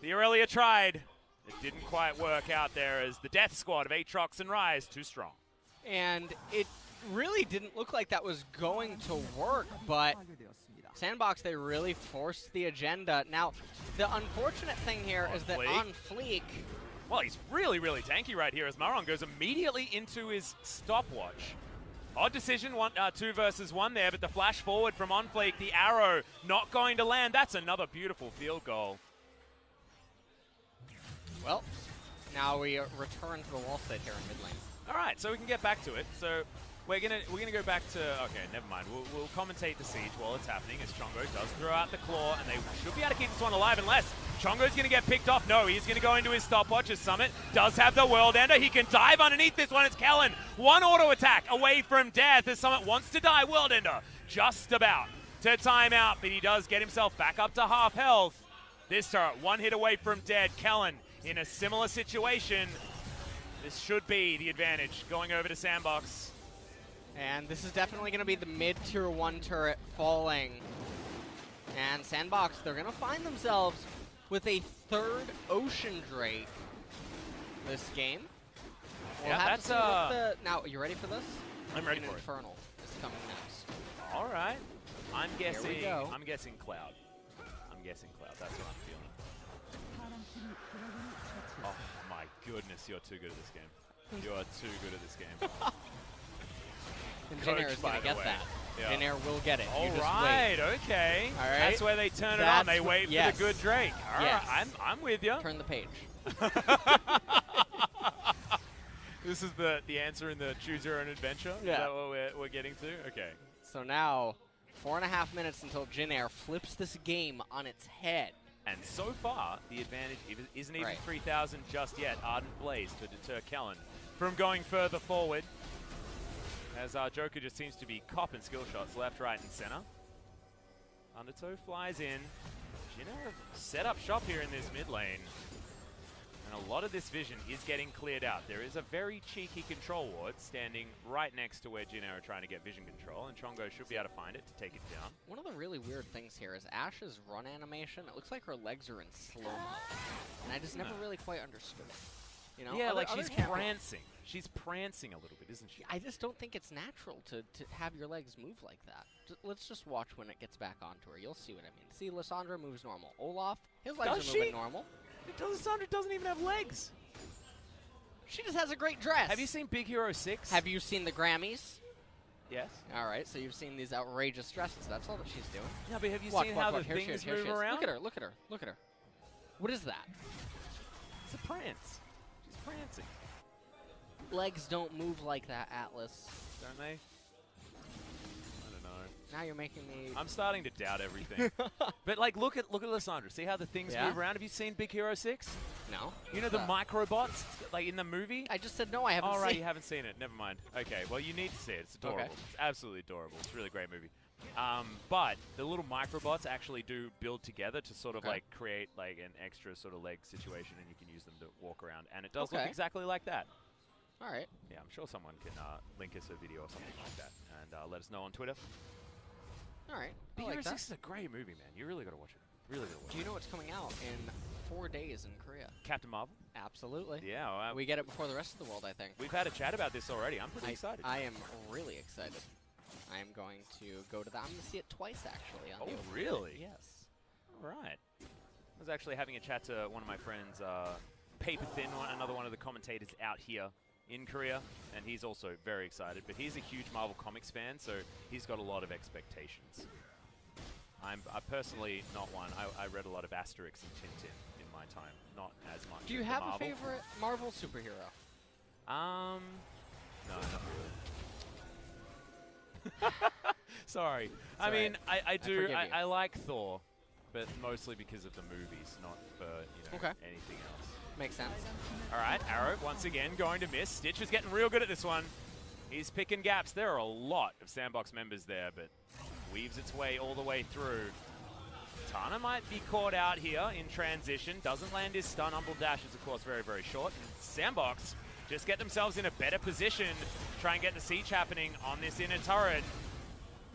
The Aurelia tried. It didn't quite work out there as the Death Squad of Aatrox and Rise too strong. And it really didn't look like that was going to work, but SANDBOX, they really forced the agenda. Now, the unfortunate thing here is that on Fleek, well, he's really, really tanky right here as Malrong goes immediately into his stopwatch. Odd decision, 2 versus 1 there, but the flash forward from OnFleek, the arrow not going to land. That's another beautiful field goal. Well, now we return to the wall state here in mid lane. All right, so we can get back to it. So we're gonna go back to, okay, never mind. We'll commentate the siege while it's happening as Chongo does throw out the claw, and they should be able to keep this one alive unless Chongo's gonna get picked off. No, he's gonna go into his stopwatch as Summit does have the World Ender. He can dive underneath this one. It's Kellen. One auto attack away from death as Summit wants to die. World Ender just about to time out, but he does get himself back up to half health. This turret, 1 hit away from dead. Kellen in a similar situation. This should be the advantage going over to SANDBOX. And this is definitely going to be the mid-tier 1 turret falling. And SANDBOX, they're going to find themselves with a 3rd Ocean Drake this game. We'll have to see what the... Now, you ready for this? I'm ready for it. Infernal is coming next. All right. I'm guessing Here we go. I'm guessing Cloud. I'm guessing Cloud. That's what I'm feeling. Oh my goodness, you're too good at this game. You are too good at this game. And Jin Air is going to get that. Yeah. Jin Air will get it. All right, okay. All right. That's where they turn it on. They wait for the good Drake. All right, I'm with you. Turn the page. This is the answer in the Choose Your Own Adventure? Yeah. Is that what we're getting to? Okay. So now, 4.5 minutes until Jin Air flips this game on its head. And so far, the advantage isn't even 3,000 just yet. Ardent Blaze to deter Kellen from going further forward. As our Joker just seems to be copping skill shots left, right, and center. Undertow flies in. Jin Air set up shop here in this mid lane. And a lot of this vision is getting cleared out. There is a very cheeky control ward standing right next to where Jin Air are trying to get vision control, and Chongo should be able to find it to take it down. One of the really weird things here is Ash's run animation. It looks like her legs are in slow-mo. And I just never really quite understood it. You know? Yeah, like she's prancing. She's prancing a little bit, isn't she? I just don't think it's natural to have your legs move like that. Let's just watch when it gets back onto her. You'll see what I mean. See, Lissandra moves normal. Olaf, his legs are moving normal. Lissandra doesn't even have legs. She just has a great dress. Have you seen Big Hero 6? Have you seen the Grammys? Yes. All right, so you've seen these outrageous dresses. That's all that she's doing. Yeah, but have you seen how the things move around? Look at her, look at her, look at her. What is that? It's a prance. She's prancing. Legs don't move like that, Atlas. Don't they? I don't know. Now you're making me... I'm starting to doubt everything. But like, look at Lissandra. See how the things move around? Have you seen Big Hero 6? No. You know the microbots, like in the movie? I just said no, I haven't seen it. All right, you haven't seen it. Never mind. Okay, well, you need to see it. It's adorable. Okay. It's absolutely adorable. It's a really great movie. But the little microbots actually do build together to sort of like create like an extra sort of leg situation, and you can use them to walk around. And it does look exactly like that. All right. Yeah, I'm sure someone can link us a video or something like that and let us know on Twitter. All right. Big Hero 6 is a great movie, man. You really got to watch it. Really got to watch it. Do you know what's coming out in 4 days in Korea? Captain Marvel? Absolutely. Yeah. We get it before the rest of the world, I think. We've had a chat about this already. I'm pretty excited. I am really excited. I am going to go to that. I'm going to see it twice, actually. On really? Yes. All right. I was actually having a chat to one of my friends, Paper Thin, another one of the commentators out here in Korea, and he's also very excited, but he's a huge Marvel Comics fan, so he's got a lot of expectations. I'm personally not one. I read a lot of Asterix and Tintin in my time, not as much. Do you have a favorite Marvel superhero? No, not really. Sorry. I mean, I do. I like Thor, but mostly because of the movies, not for anything else. Makes sense. All right, Arrow once again going to miss. Stitch is getting real good at this one. He's picking gaps. There are a lot of SANDBOX members there, but weaves its way all the way through. Tana might be caught out here in transition. Doesn't land his stun. Umbral Dash is, of course, very, very short. And SANDBOX just get themselves in a better position to try and get the siege happening on this inner turret.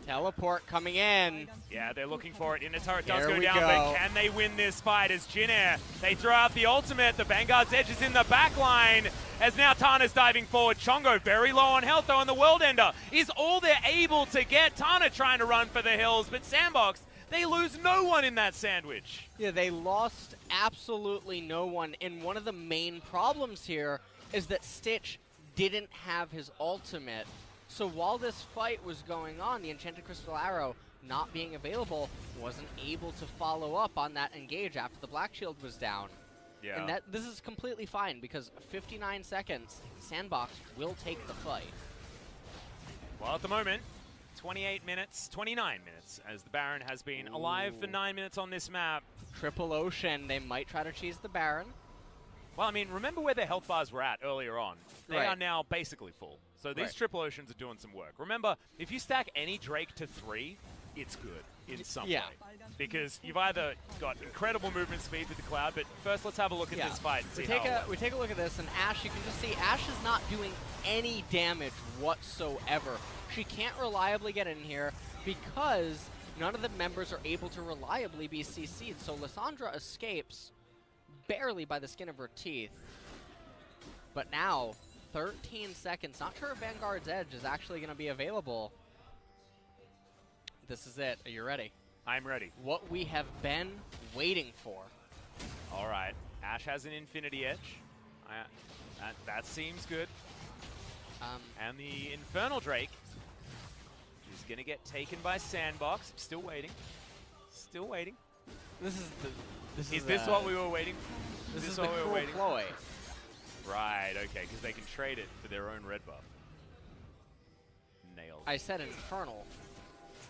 Teleport coming in. Yeah, they're looking for it. Inner turret does go down, but can they win this fight as Jin Air? They throw out the ultimate. The Vanguard's Edge is in the back line. As now Tana's diving forward. Chongo very low on health, though, and the World Ender is all they're able to get. Tana trying to run for the hills, but SANDBOX, they lose no one in that sandwich. Yeah, they lost absolutely no one. And one of the main problems here is that Stitch didn't have his ultimate. So while this fight was going on, the Enchanted Crystal Arrow not being available wasn't able to follow up on that engage after the Black Shield was down. Yeah. And this is completely fine because 59 seconds, SANDBOX will take the fight. Well, at the moment, 29 minutes, as the Baron has been alive for 9 minutes on this map. Triple Ocean, they might try to cheese the Baron. Well, I mean, remember where their health bars were at earlier on. They are now basically full. So these triple oceans are doing some work. Remember, if you stack any Drake to 3, it's good in some way. Because you've either got incredible movement speed with the Cloud, but first let's have a look at this fight and see we take a look at this, and Ashe, you can just see Ashe is not doing any damage whatsoever. She can't reliably get in here because none of the members are able to reliably be CC'd. So Lissandra escapes barely by the skin of her teeth. But now, 13 seconds. Not sure if Vanguard's Edge is actually going to be available. This is it. Are you ready? I'm ready. What we have been waiting for. All right. Ashe has an Infinity Edge. That seems good. And the Infernal Drake is going to get taken by SANDBOX. Still waiting. Still waiting. Is this what we were waiting for? This is what we were waiting for. Right, okay, because they can trade it for their own red buff. Nailed. I said Infernal.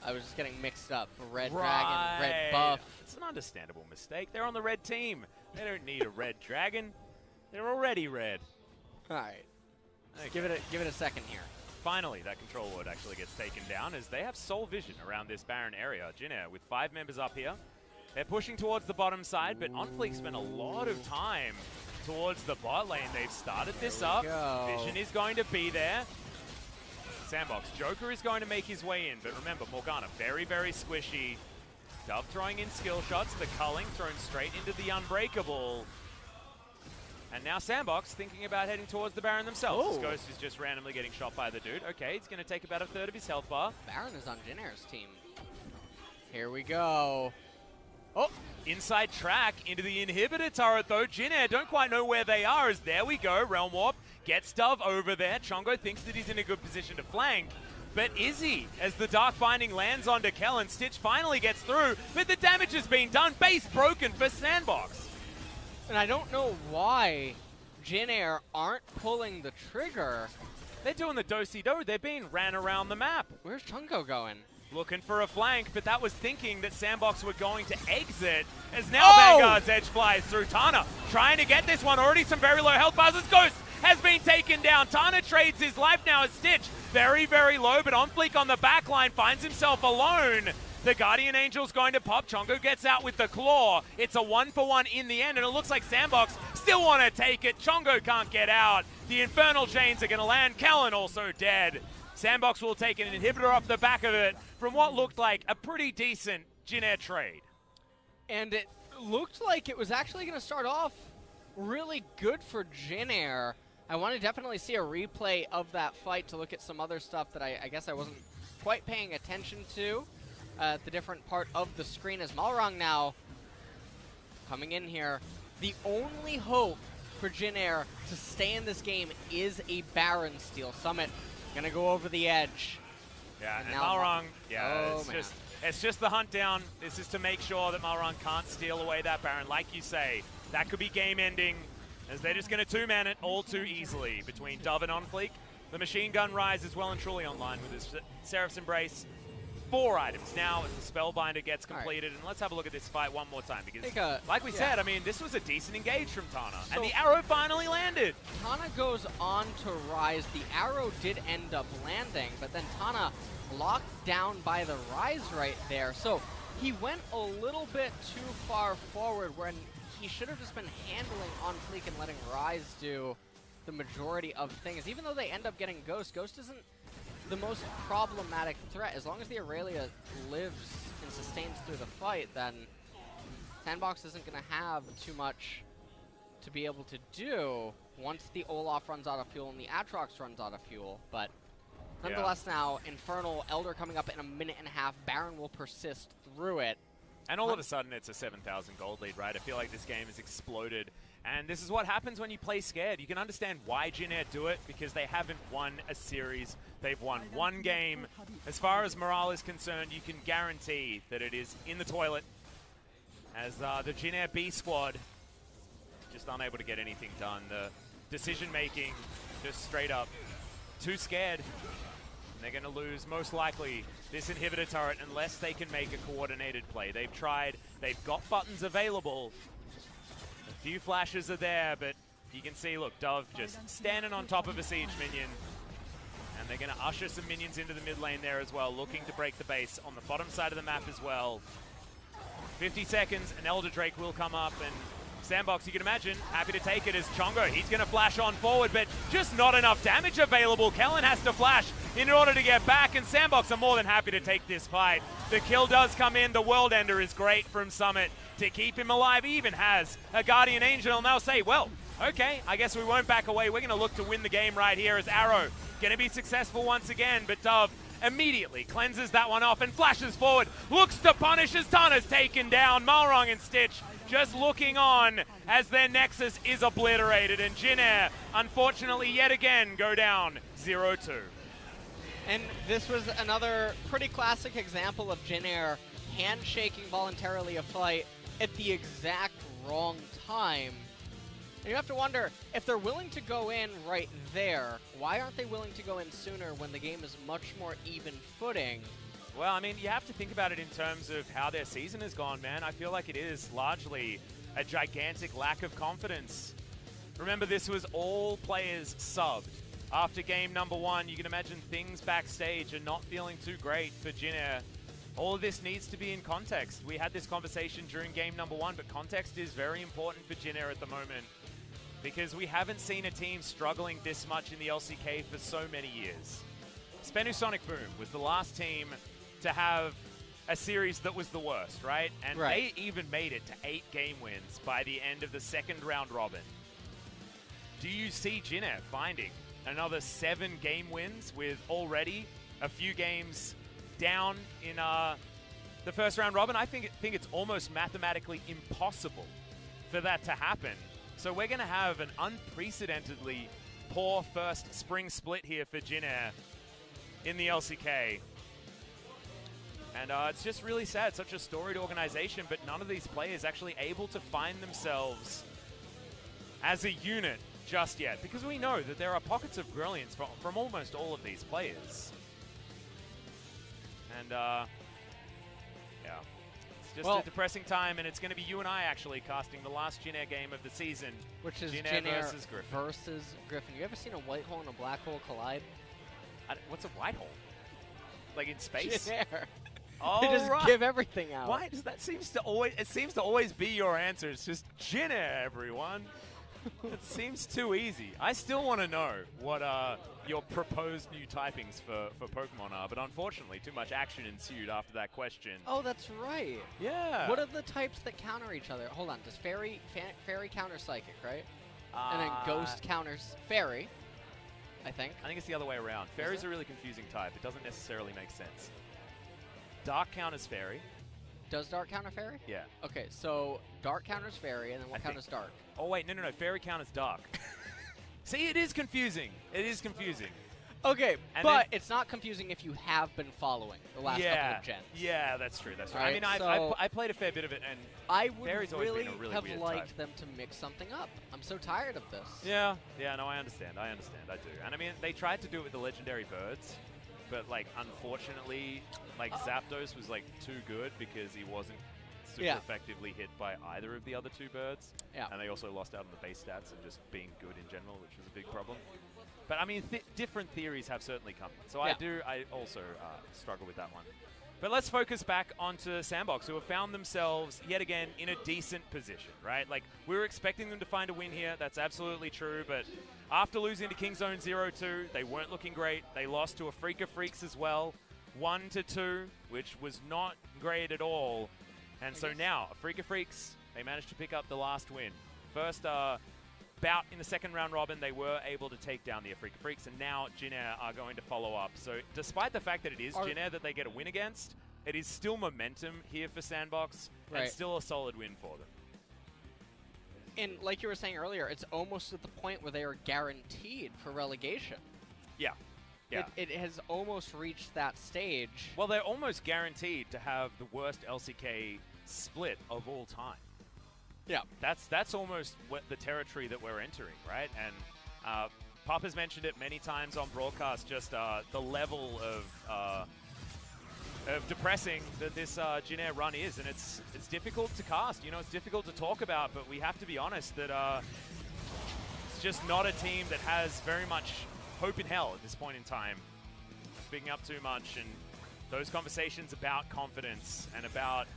I was just getting mixed up. Red Dragon, red buff. It's an understandable mistake. They're on the red team. They don't need a red dragon. They're already red. All right. Okay. Give it a second here. Finally, that control ward actually gets taken down as they have soul vision around this Baron area. Jin Air with 5 members up here. They're pushing towards the bottom side, but OnFleek spent a lot of time towards the bot lane. They've started this up. Vision is going to be there. SANDBOX. Joker is going to make his way in, but remember, Morgana, very, very squishy. Dove throwing in skill shots. The culling thrown straight into the Unbreakable. And now SANDBOX thinking about heading towards the Baron themselves. Ghost is just randomly getting shot by the dude. Okay, he's going to take about a third of his health bar. Baron is on Jin Air's team. Here we go. Oh, inside track into the inhibitor turret, though. Jin Air don't quite know where they are, as there we go. Realm Warp gets Dove over there. Chongo thinks that he's in a good position to flank. But is he? As the Dark Binding lands onto Kellen, Stitch finally gets through, but the damage has been done. Base broken for SANDBOX. And I don't know why Jin Air aren't pulling the trigger. They're doing the do-si-do. They're being ran around the map. Where's Chongo going? Looking for a flank, but that was thinking that SANDBOX were going to exit. As now Vanguard's Edge flies through. Tana trying to get this one. Already some very low health bars as Ghost has been taken down. Tana trades his life now as Stitch. Very, very low, but OnFleek on the back line finds himself alone. The Guardian Angel's going to pop. Chongo gets out with the claw. It's a 1-for-1 in the end, and it looks like SANDBOX still want to take it. Chongo can't get out. The Infernal Chains are going to land. Kellen also dead. SANDBOX will take an inhibitor off the back of it from what looked like a pretty decent Jin Air trade. And it looked like it was actually going to start off really good for Jin Air. I want to definitely see a replay of that fight to look at some other stuff that I guess I wasn't quite paying attention to at the different part of the screen, as Malrang now coming in here. The only hope for Jin Air to stay in this game is a Baron steal. Summit gonna go over the edge. Yeah, and Malrang, it's just the hunt down. This is to make sure that Malrang can't steal away that Baron. Like you say, that could be game ending, as they're just gonna two-man it all too easily between Dove and OnFleek. The machine gun Rise is well and truly online with his Seraph's Embrace. 4 items now as the Spellbinder gets completed. And let's have a look at this fight one more time, because like we said, I mean, this was a decent engage from Tana. So and the arrow finally landed. Tana goes on to Rise. The arrow did end up landing, but then Tana locked down by the Rise right there. So he went a little bit too far forward when he should have just been handling OnFleek and letting Rise do the majority of things. Even though they end up getting Ghost, Ghost isn't the most problematic threat. As long as the Aurelia lives and sustains through the fight, then SANDBOX isn't going to have too much to be able to do once the Olaf runs out of fuel and the Atrox runs out of fuel. But nonetheless, now Infernal Elder coming up in a minute and a half. Baron will persist through it. And all of a sudden, it's a 7,000 gold lead, right? I feel like this game has exploded. And this is what happens when you play scared. You can understand why Jin Air do it, because they haven't won a series. They've won one game. As far as morale is concerned, you can guarantee that it is in the toilet, as the Jin Air B squad just unable to get anything done. The decision-making just straight up too scared. And they're going to lose, most likely, this inhibitor turret unless they can make a coordinated play. They've tried. They've got buttons available. A few flashes are there, but you can see, look, Dove just standing on top of a siege minion. And they're going to usher some minions into the mid lane there as well, looking to break the base on the bottom side of the map as well. 50 seconds, an Elder Drake will come up, and SANDBOX, you can imagine, happy to take it as Chongo. He's going to flash on forward, but just not enough damage available. Kellen has to flash in order to get back, and SANDBOX are more than happy to take this fight. The kill does come in. The World Ender is great from Summit to keep him alive. He even has a Guardian Angel, and they'll say, well, okay, I guess we won't back away. We're going to look to win the game right here as Arrow going to be successful once again, but Dove immediately cleanses that one off and flashes forward, looks to punish as Tana's taken down. Malrang and Stitch just looking on as their Nexus is obliterated, and Jin Air, unfortunately, yet again go down 0-2. And this was another pretty classic example of Jin Air handshaking voluntarily a fight at the exact wrong time. And you have to wonder, if they're willing to go in right there, why aren't they willing to go in sooner when the game is much more even footing? Well, I mean, you have to think about it in terms of how their season has gone, man. I feel like it is largely a gigantic lack of confidence. Remember, this was all players subbed. After game number 1, you can imagine things backstage are not feeling too great for Jin Air. All of this needs to be in context. We had this conversation during game number 1, but context is very important for Jin Air at the moment, because we haven't seen a team struggling this much in the LCK for so many years. Sonic Boom was the last team to have a series that was the worst, right? And they even made it to 8 game wins by the end of the second round robin. Do you see Jin Air finding another 7 game wins with already a few games down in the first round robin? I think it's almost mathematically impossible for that to happen. So we're going to have an unprecedentedly poor first spring split here for Jin Air in the LCK. And it's just really sad. Such a storied organization, but none of these players actually able to find themselves as a unit just yet, because we know that there are pockets of brilliance from almost all of these players. And yeah, it's just a depressing time, and it's going to be you and I actually casting the last Jin Air game of the season, which is Jin Air versus Griffin. You ever seen a white hole and a black hole collide? What's a white hole? Like in space? Jin Air. Oh, they just give everything out. Why does that seems to always be your answer? It's just Jin Air, everyone. It seems too easy. I still want to know what your proposed new typings for Pokemon are, but unfortunately, too much action ensued after that question. Oh, that's right. Yeah. What are the types that counter each other? Hold on. Does Fairy counter Psychic, right? And then Ghost counters Fairy, I think. I think it's the other way around. Fairy's a really confusing type. It doesn't necessarily make sense. Dark counters Fairy. Does dark counter fairy? Yeah. Okay, so dark counters fairy, and then what counters dark? Oh, wait, no. Fairy counters dark. See, it is confusing. It is confusing. Okay, And but it's not confusing if you have been following the last couple of gens. Yeah, that's true. That's true. Right, I mean, I played a fair bit of it, and I would Fairy's always been a really have weird liked type. them to mix something up. I'm so tired of this. Yeah, no, I understand. I do. And I mean, they tried to do it with the legendary birds, but like, unfortunately, like Zapdos was like too good because he wasn't super effectively hit by either of the other two birds. Yeah. And they also lost out on the base stats and just being good in general, which was a big problem. But I mean, different theories have certainly come in. So I also struggle with that one. But let's focus back onto SANDBOX, who have found themselves, yet again, in a decent position, right? Like, we were expecting them to find a win here. That's absolutely true. But after losing to King Zone 0-2, they weren't looking great. They lost to a Freak of Freaks as well, 1-2, which was not great at all. And so now, a Freak of Freaks, they managed to pick up the last win. First bout in the second round robin, they were able to take down the Afrika Freaks, and now Jin Air are going to follow up. So despite the fact that it is Jin Air that they get a win against, it is still momentum here for SANDBOX, and still a solid win for them. And like you were saying earlier, it's almost at the point where they are guaranteed for relegation. Yeah. Yeah. It has almost reached that stage. Well, they're almost guaranteed to have the worst LCK split of all time. Yeah. That's almost the territory that we're entering, right? And Papa's mentioned it many times on broadcast, just the level of depressing that this Jin Air run is. And it's difficult to cast. You know, it's difficult to talk about, but we have to be honest that it's just not a team that has very much hope in hell at this point in time. Speaking up too much, and those conversations about confidence and about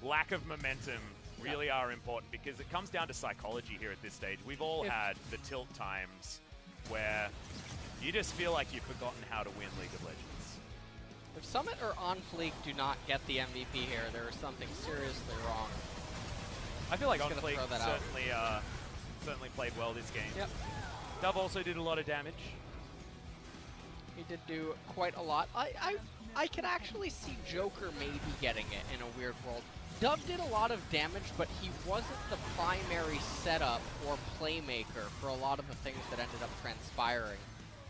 lack of momentum really are important, because it comes down to psychology here at this stage. We've all had the tilt times where you just feel like you've forgotten how to win League of Legends. If Summit or On Fleek do not get the MVP here, there is something seriously wrong. I feel like On Fleek certainly played well this game. Yep. Dove also did a lot of damage. He did do quite a lot. I could actually see Joker maybe getting it in a weird world. Dove did a lot of damage, but he wasn't the primary setup or playmaker for a lot of the things that ended up transpiring.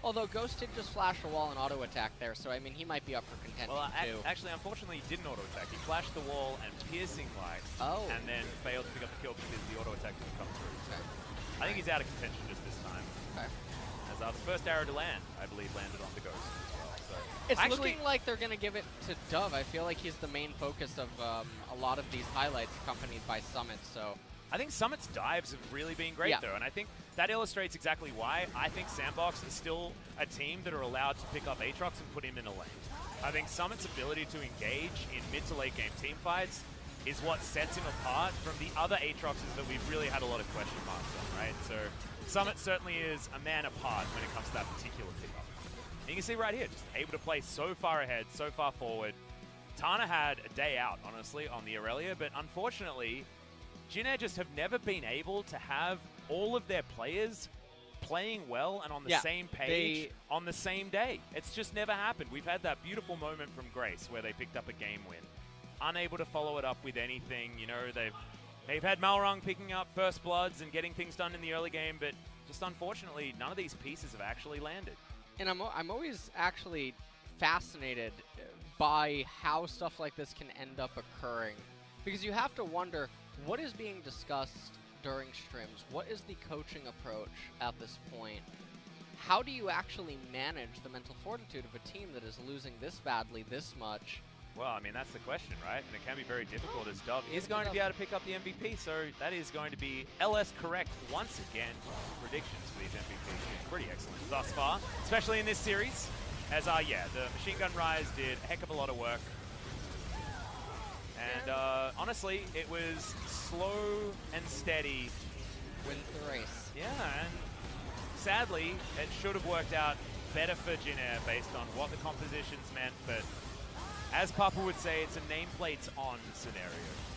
Although Ghost did just flash a wall and auto-attack there, so I mean, he might be up for contention too. Actually, unfortunately, he didn't auto-attack. He flashed the wall and piercing light, and then failed to pick up the kill because the auto-attack didn't come through. Okay. I think he's out of contention just this time. Okay. As the first arrow to land, I believe, landed on the Ghost as well. So it's looking like they're going to give it to Dove. I feel like he's the main focus of a lot of these highlights, accompanied by Summit. So I think Summit's dives have really been great, though, and I think that illustrates exactly why I think SANDBOX is still a team that are allowed to pick up Aatrox and put him in a lane. I think Summit's ability to engage in mid to late game team fights is what sets him apart from the other Aatroxes that we've really had a lot of question marks on, right? So Summit certainly is a man apart when it comes to that particular pickup. And you can see right here, just able to play so far ahead, so far forward. Tana had a day out, honestly, on the Aurelia, but unfortunately, Jin Air just have never been able to have all of their players playing well and on the same page on the same day. It's just never happened. We've had that beautiful moment from Grace where they picked up a game win. Unable to follow it up with anything. You know, they've had Malrung picking up first bloods and getting things done in the early game, but just unfortunately, none of these pieces have actually landed. And I'm always actually fascinated by how stuff like this can end up occurring, because you have to wonder what is being discussed during streams. What is the coaching approach at this point? How do you actually manage the mental fortitude of a team that is losing this badly this much? Well, I mean, that's the question, right? And it can be very difficult, as Dove is going to be able to pick up the MVP, so that is going to be LS correct once again. Predictions for these MVPs pretty excellent thus far, especially in this series, as, the Machine Gun Rise did a heck of a lot of work. And, honestly, it was slow and steady. Wins the race. Yeah, and sadly, it should have worked out better for Jin Air based on what the compositions meant, but as Papa would say, it's a nameplates on scenario,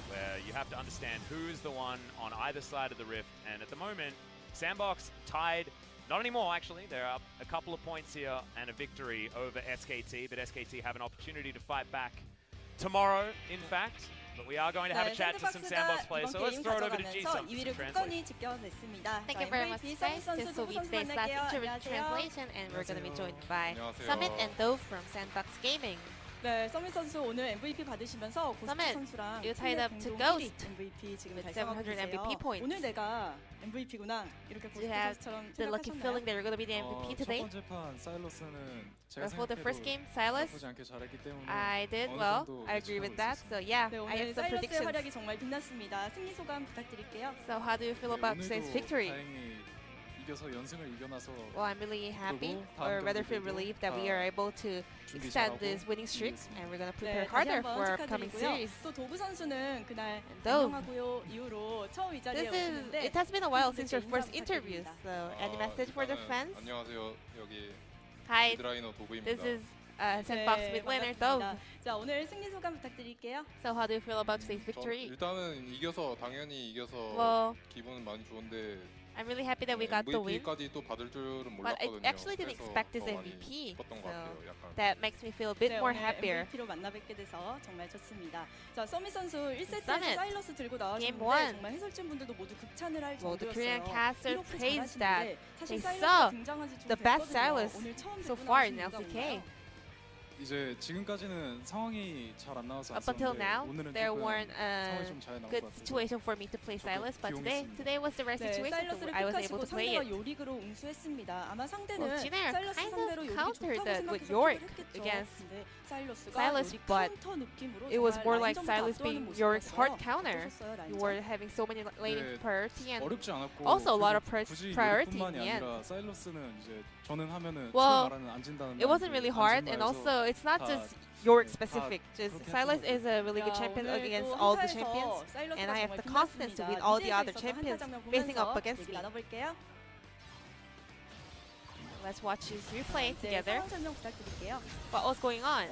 where you have to understand who's the one on either side of the rift. And at the moment, SANDBOX tied, not anymore actually, they're up a couple of points here and a victory over SKT, but SKT have an opportunity to fight back tomorrow, in fact. But we are going to have a chat to some SANDBOX players, so let's throw it over to Ji-Sung for some translation. Thank you very much, guys. This will be today's last interview translation, and we're going to be joined by Summit and Dove from SANDBOX Gaming. 네, 서밋 선수 오늘 MVP 받으시면서 고스트 Summit, 선수랑 you tied up to 공동 Ghost 1위 MVP 지금 with 달성하고 700 계세요. MVP points. 오늘 내가 MVP구나 이렇게 Do you 고스트 have 선수처럼 the lucky feeling that you're going to be the MVP today? 첫 번째 판 사일러스는 제가 For the first 생각해도 game, Silas, 나쁘지 않게 잘했기 때문에 I did 어느 well. 정도 I agree with 예측하고 that. 있었습니다. So yeah, 네, I 오늘 have some 사일러스의 predictions. 활약이 정말 빛났습니다. 승리 소감 부탁드릴게요. So how do you feel about today's victory? 다행히 이겨서 연승을 이겨놔서 Well, I'm really happy, 그리고 or 다음 rather feel 경기들도 relieved that we 다 are able to 준비 extend 잘하고 this winning streak, 이기겠습니다. and we're going to 네, prepare 다시 harder 한번 for upcoming 축하드리고요. series. 또 도브 선수는 그날 Dove. 안녕하고요 이후로 처음 이 자리에 오셨는데 It has been a while since your 인사 first interview. 부탁드립니다. So any message for the fans? 안녕하세요. 여기 Hi, 미드라이너 도구입니다. this is SANDBOX 네, midlaner 반갑습니다. Dove. 자, 오늘 승리 소감 부탁드릴게요. So how do you feel about today's victory? 일단은 이겨서 당연히 이겨서 Well, 기분은 많이 좋은데 I'm really happy that we got the win. MVP까지 또 받을 줄은 But I 몰랐거든요. actually didn't 그래서 expect this 더 많이 MVP. 기뻤던 것 So 같아요. 약간. that makes me feel a bit 네, more 오늘 happier. MVP로 만나뵙게 돼서 정말 좋습니다. 자, 서밋 선수 1세트에서 Summit. 사일러스 들고 Game 나왔는데 one. 정말 해설진 분들도 모두 극찬을 할 Well, the Korean 정도였어요. caster 이렇게 praised 잘하시는데 that 사실 they 사일러스가 saw 등장한 지좀 the best 됐거든요. Silas 오늘 처음 so 들고 far in 나오신 이유가 LCK. 뭔가요? 이제 지금까지는 상황이 잘 안 나와서 Up until 아쉬웠는데 now, 오늘은 there 조금 weren't 상황이 좀 잘 나온 good 것 같아서 situation for me to play 조금 Silas, but 비용했습니다. today was the right 네, situation, so 사일러스를 I was able 픽하시고 to play 상대가 it. 요리그로 응수했습니다. 아마 상대는 Well, Jinair 사일러스 kind 상대로 of 요리기 countered 좋다고 that with 생각해서 Yorick 픽을 했겠죠. against 근데 사일러스가 Silas, 요리 but 카운터 느낌으로 it was 정말 more like 라인전부터 Silas 압도하는 being Yorick's hard 모습이었어요. counter. 어떠셨어요, You 라인전? were having so many laning 네, priority and 어렵지 않았고 also a lot of 굳이 priority 요리뿐만이 in the end. 아니라 사일러스는 이제 저는 하면은 Well, 말하는 안 진다는 it wasn't really hard, and also it's not just Yorick specific. Just Silas is a really good champion against all the champions, and I have the confidence to win all the other champions facing up against me. 나눠볼게요. Let's watch this replay 네, together. 상황 설명 부탁드릴게요. What was going on?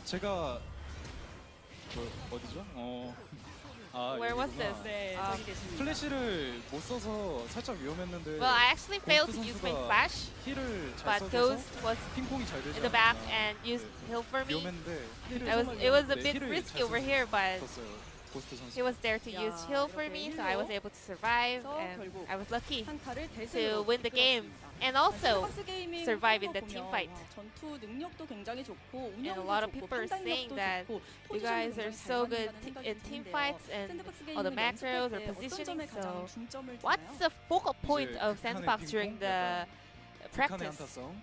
제가 어디죠? Where was 여기구나. this? 네, 저기 계십니다. 플래시를 못 써서 살짝 위험했는데 Well, I actually failed to use my 선수가 flash, 힐을 잘 but 써줘서 Ghost was 핑퐁이 잘 되지 in the back 않았나. and used heal for me. 위험했는데 It was a 네, bit 힐을 risky 잘 over here, but 썼어요. 고스트 선수. he was there to use 야, heal for 이렇게 me, so I was 힐로 able to survive, 해서 and 결국 I was lucky 한 칼을 to 대승으로 win the game, 이끌었습니다. and also 샌드박스 게이밍 survive in 하는 the 거 team 보면, fight. 와, 전투 능력도 굉장히 좋고 And a 운영도 lot of 좋고 people are saying 판단력도 that 좋고 you guys are so good in team fights and all the macros or positioning. So what's the focal point of SANDBOX during the 북한의 practice? 한타성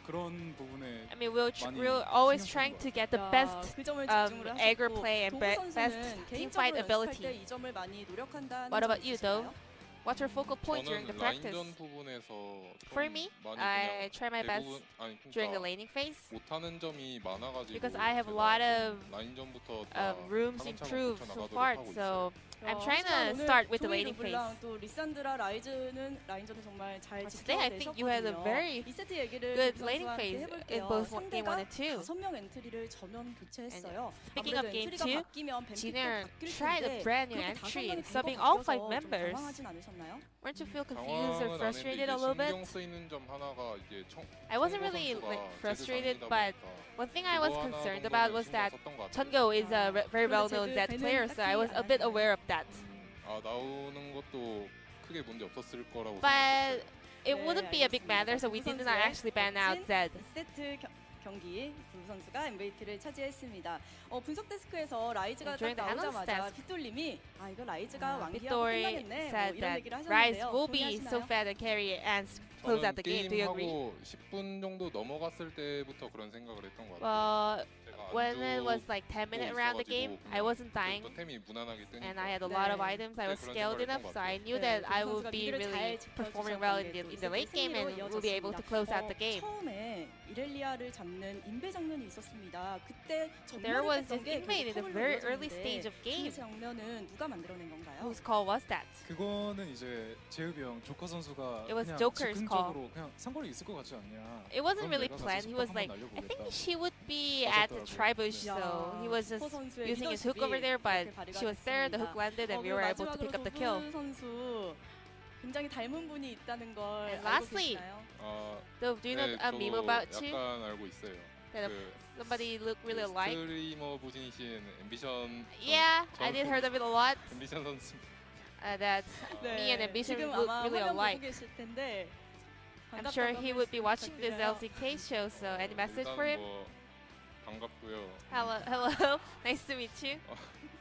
그런 부분에 I mean, we're 많이 always 신경 trying 쓰는 to get the 야, best 그 점을 집중을 aggro 하셨고, play and 도구 best 선수는 team fight 개인적으로 연습할 ability. 때 이 점을 많이 노력한다는 What 점 about you, 있으신가요? Dove? What's your focal point during the 저는 practice? 라인전 부분에서 For 좀 me, 많이 I 그냥 try my best 대부분 아니 during the 그러니까 laning phase 못하는 점이 많아가지고 because I have a 제가 lot of 라인전부터 다 rooms 차근차근 improved so 고쳐나가도록 far. 하고 So I'm trying 하지만 to 오늘 start with the 조이 laning phase. 르블랑 또 리산드라 라이즈는 라인전을 정말 잘 But today I think you had a 지켜내셨거든요. very 2세트 얘기를 good 두 laning 선수한테 phase 해볼게요. in both game 1 상대가 and 2. 5명 엔트리를 전면 교체했어요. Speaking of 아무래도 game 엔트리가 2, 바뀌면 뱀픽도 Jinair 바뀔 tried a 텐데 brand new 그렇게 entry 5명이 and 된 subbing 거 all 바뀌어서 5 좀 members. 당황하진 않으셨나요? Weren't you feel confused or 당황은 안 했는데 frustrated 이제 a little bit? 신경 쓰이는 점 하나가 이제 I wasn't really frustrated, but one thing I was concerned about was that Chungo is a very well-known Z player, so I was a bit aware of that. 아 나오는 것도 크게 문제 없었을 거라고 But it 네, wouldn't be a big 알겠습니다. matter, so we did not actually ban out Z. 2세트 경기 두 선수가 MVP를 차지했습니다. 분석 데스크에서 라이즈가 딱 During the analyst 나오자마자 desk, 빗돌님이 아 이거 라이즈가 왕기하고 Victory 끝나겠네 뭐 said 이런 that 얘기를 Rise 하셨는데요. will be so 동의하시나요? fat and carry and close out the game. Do you agree? 게임하고 10분 정도 넘어갔을 때부터 그런 생각을 했던 것 같아요. Well, 제가 when it was 안주 like 10 minutes around the game, I wasn't dying, 또 템이 무난하게 뜨니까 and I had a lot of 네. items. I was 그런 scaled 생각을 enough, 했던 so I knew 네, that 두 I would 선수가 be 미드를 really 잘 performing 지켜주셨던 well 게 in 또 the late game and 승리로 will be able to close out the game. 처음에 이렐리아를 잡는 인베 장면이 있었습니다. 그때 There was 전멸했던 this 게 invade in the 결국 very 컵을 early 눌러줬는데 stage of 그 game. 장면은 누가 만들어낸 건가요? Whose call was that? 그거는 이제 제읍이 형 조커 선수가 It was 그냥 Joker's call. 즉흥적으로 그냥 상거리 있을 것 같지 않냐. It wasn't 그럼 really 내가 가서 planned. He was 속박 like, 한번 I think 날려보겠다. she would be at the tribush, 야, so he was just 슈퍼 선수의 using his hook 리더십이 over there, but 그렇게 발휘가 she was there, the 됐습니다. hook landed, and we 그리고 were able to pick up the kill. 마지막으로 도브 선수 굉장히 닮은 분이 있다는 걸 And 알고 lastly, 계시나요? Dove, do you know a meme about you? 약간 알고 있어요. That 그 somebody look really alike. 스트리머 부진이신 앰비션 Yeah, I did heard of it a lot. 앰비션 선수 That me and Ambition 지금 look 아마 really 화면 보고 alike. 계실 텐데 I'm sure he would be watching this 부탁드려요. LCK show, so any message for 일단 him? 뭐 반갑고요. Hello, hello. Nice to meet you.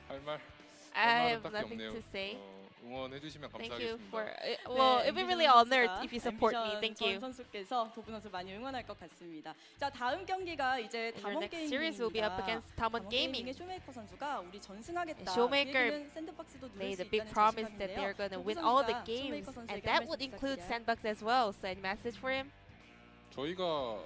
할 I 말은 have 딱히 nothing 없네요. to say. 응원해주시면 Thank you 감사하겠습니다. for. Well, it'd be really honored if you support me. Thank 전 you. 선수께서 도부 선수 많이 응원할 것 같습니다. 자, 다음 경기가 이제 And your 담원 next series will be up 게이밍입니다. against Tamon Gaming. 게이밍의 쇼메이커 선수가 우리 전승하겠다. Showmaker 그 얘기는 샌드박스도 누릴 Made 수 a big 있다는 promise that 자신감인데요. they're going to 도부 win all the 선수가 games, 쇼메이커 선수에게 and 한 that 말씀 would include 부탁드려요. SANDBOX as well. So any message for him? 저희가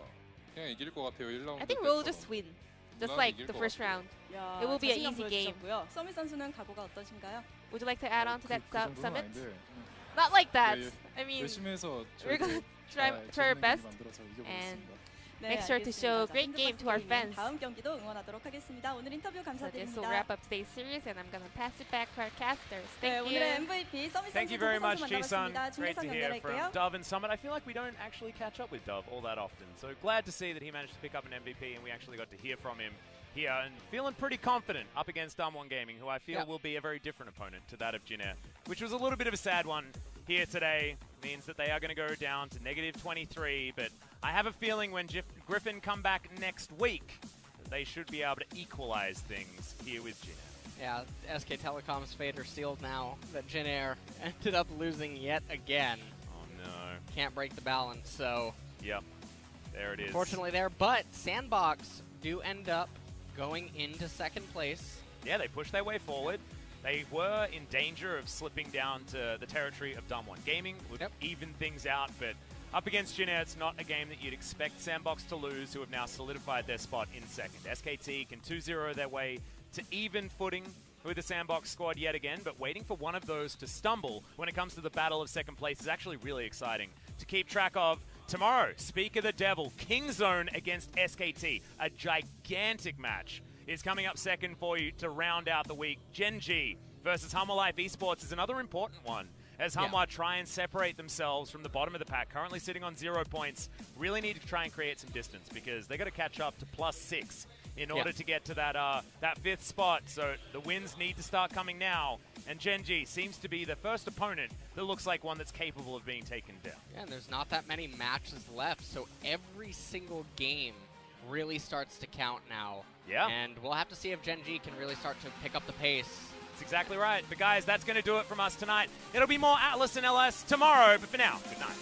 그냥 이길 것 같아요. 1라운드 I think we'll just win, just like the first round. 야, It will be an 자신감 easy game. 보여주셨고요. 서밋 선수는 각오가 어떠신가요? Would you like to add on to that 정도는 summit? 아닌데 Not like that. 예, I mean, 열심히 해서 we're gonna try our best. and 네, make sure to show 알겠습니다. great game to our 샌드박스 fans. 게이밍 다음 경기도 응원하도록 하겠습니다. 오늘 인터뷰 So this will 감사드립니다. wrap up today's series, and I'm gonna pass it back to our casters. 네, Thank 오늘의 you. MVP 서밋 Thank 선수 you very 도부 much, 선수 Ji-sun. 만나봤습니다. Great to 준비선 hear from 연결할게요. Dove and Summit. I feel like we don't actually catch up with Dove all that often. So glad to see that he managed to pick up an MVP and we actually got to hear from him here and feeling pretty confident up against Damwon Gaming, who I feel will be a very different opponent to that of Jin, which was a little bit of a sad one here today. Means that they are going to go down to -23, but I have a feeling when Griffin come back next week, that they should be able to equalize things here with Jin. Yeah, SK Telecom's fate are sealed now that Jin Air ended up losing yet again. Oh no. Can't break the balance, so Yep. There it is. unfortunately there. But SANDBOX do end up going into second place. Yeah, they pushed their way forward. They were in danger of slipping down to the territory of Damwon Gaming, would even things out, but up against Jin Air, it's not a game that you'd expect SANDBOX to lose, who have now solidified their spot in second. SKT can 2-0 their way to even footing with the SANDBOX squad yet again, but waiting for one of those to stumble when it comes to the battle of second place is actually really exciting to keep track of. Tomorrow, Speak of the Devil, Kingzone against SKT, a gigantic match is coming up second for you to round out the week. Genji versus Hummer Life Esports is another important one, as Hummer try and separate themselves from the bottom of the pack, currently sitting on 0 points. Really need to try and create some distance because they got to catch up to +6 in order to get to that fifth spot. So the wins need to start coming now, and Genji seems to be the first opponent that looks like one that's capable of being taken down. Yeah, and there's not that many matches left, so every single game really starts to count now. Yeah. And we'll have to see if Genji can really start to pick up the pace. That's exactly right. But guys, that's going to do it from us tonight. It'll be more Atlas and LS tomorrow, but for now, good night.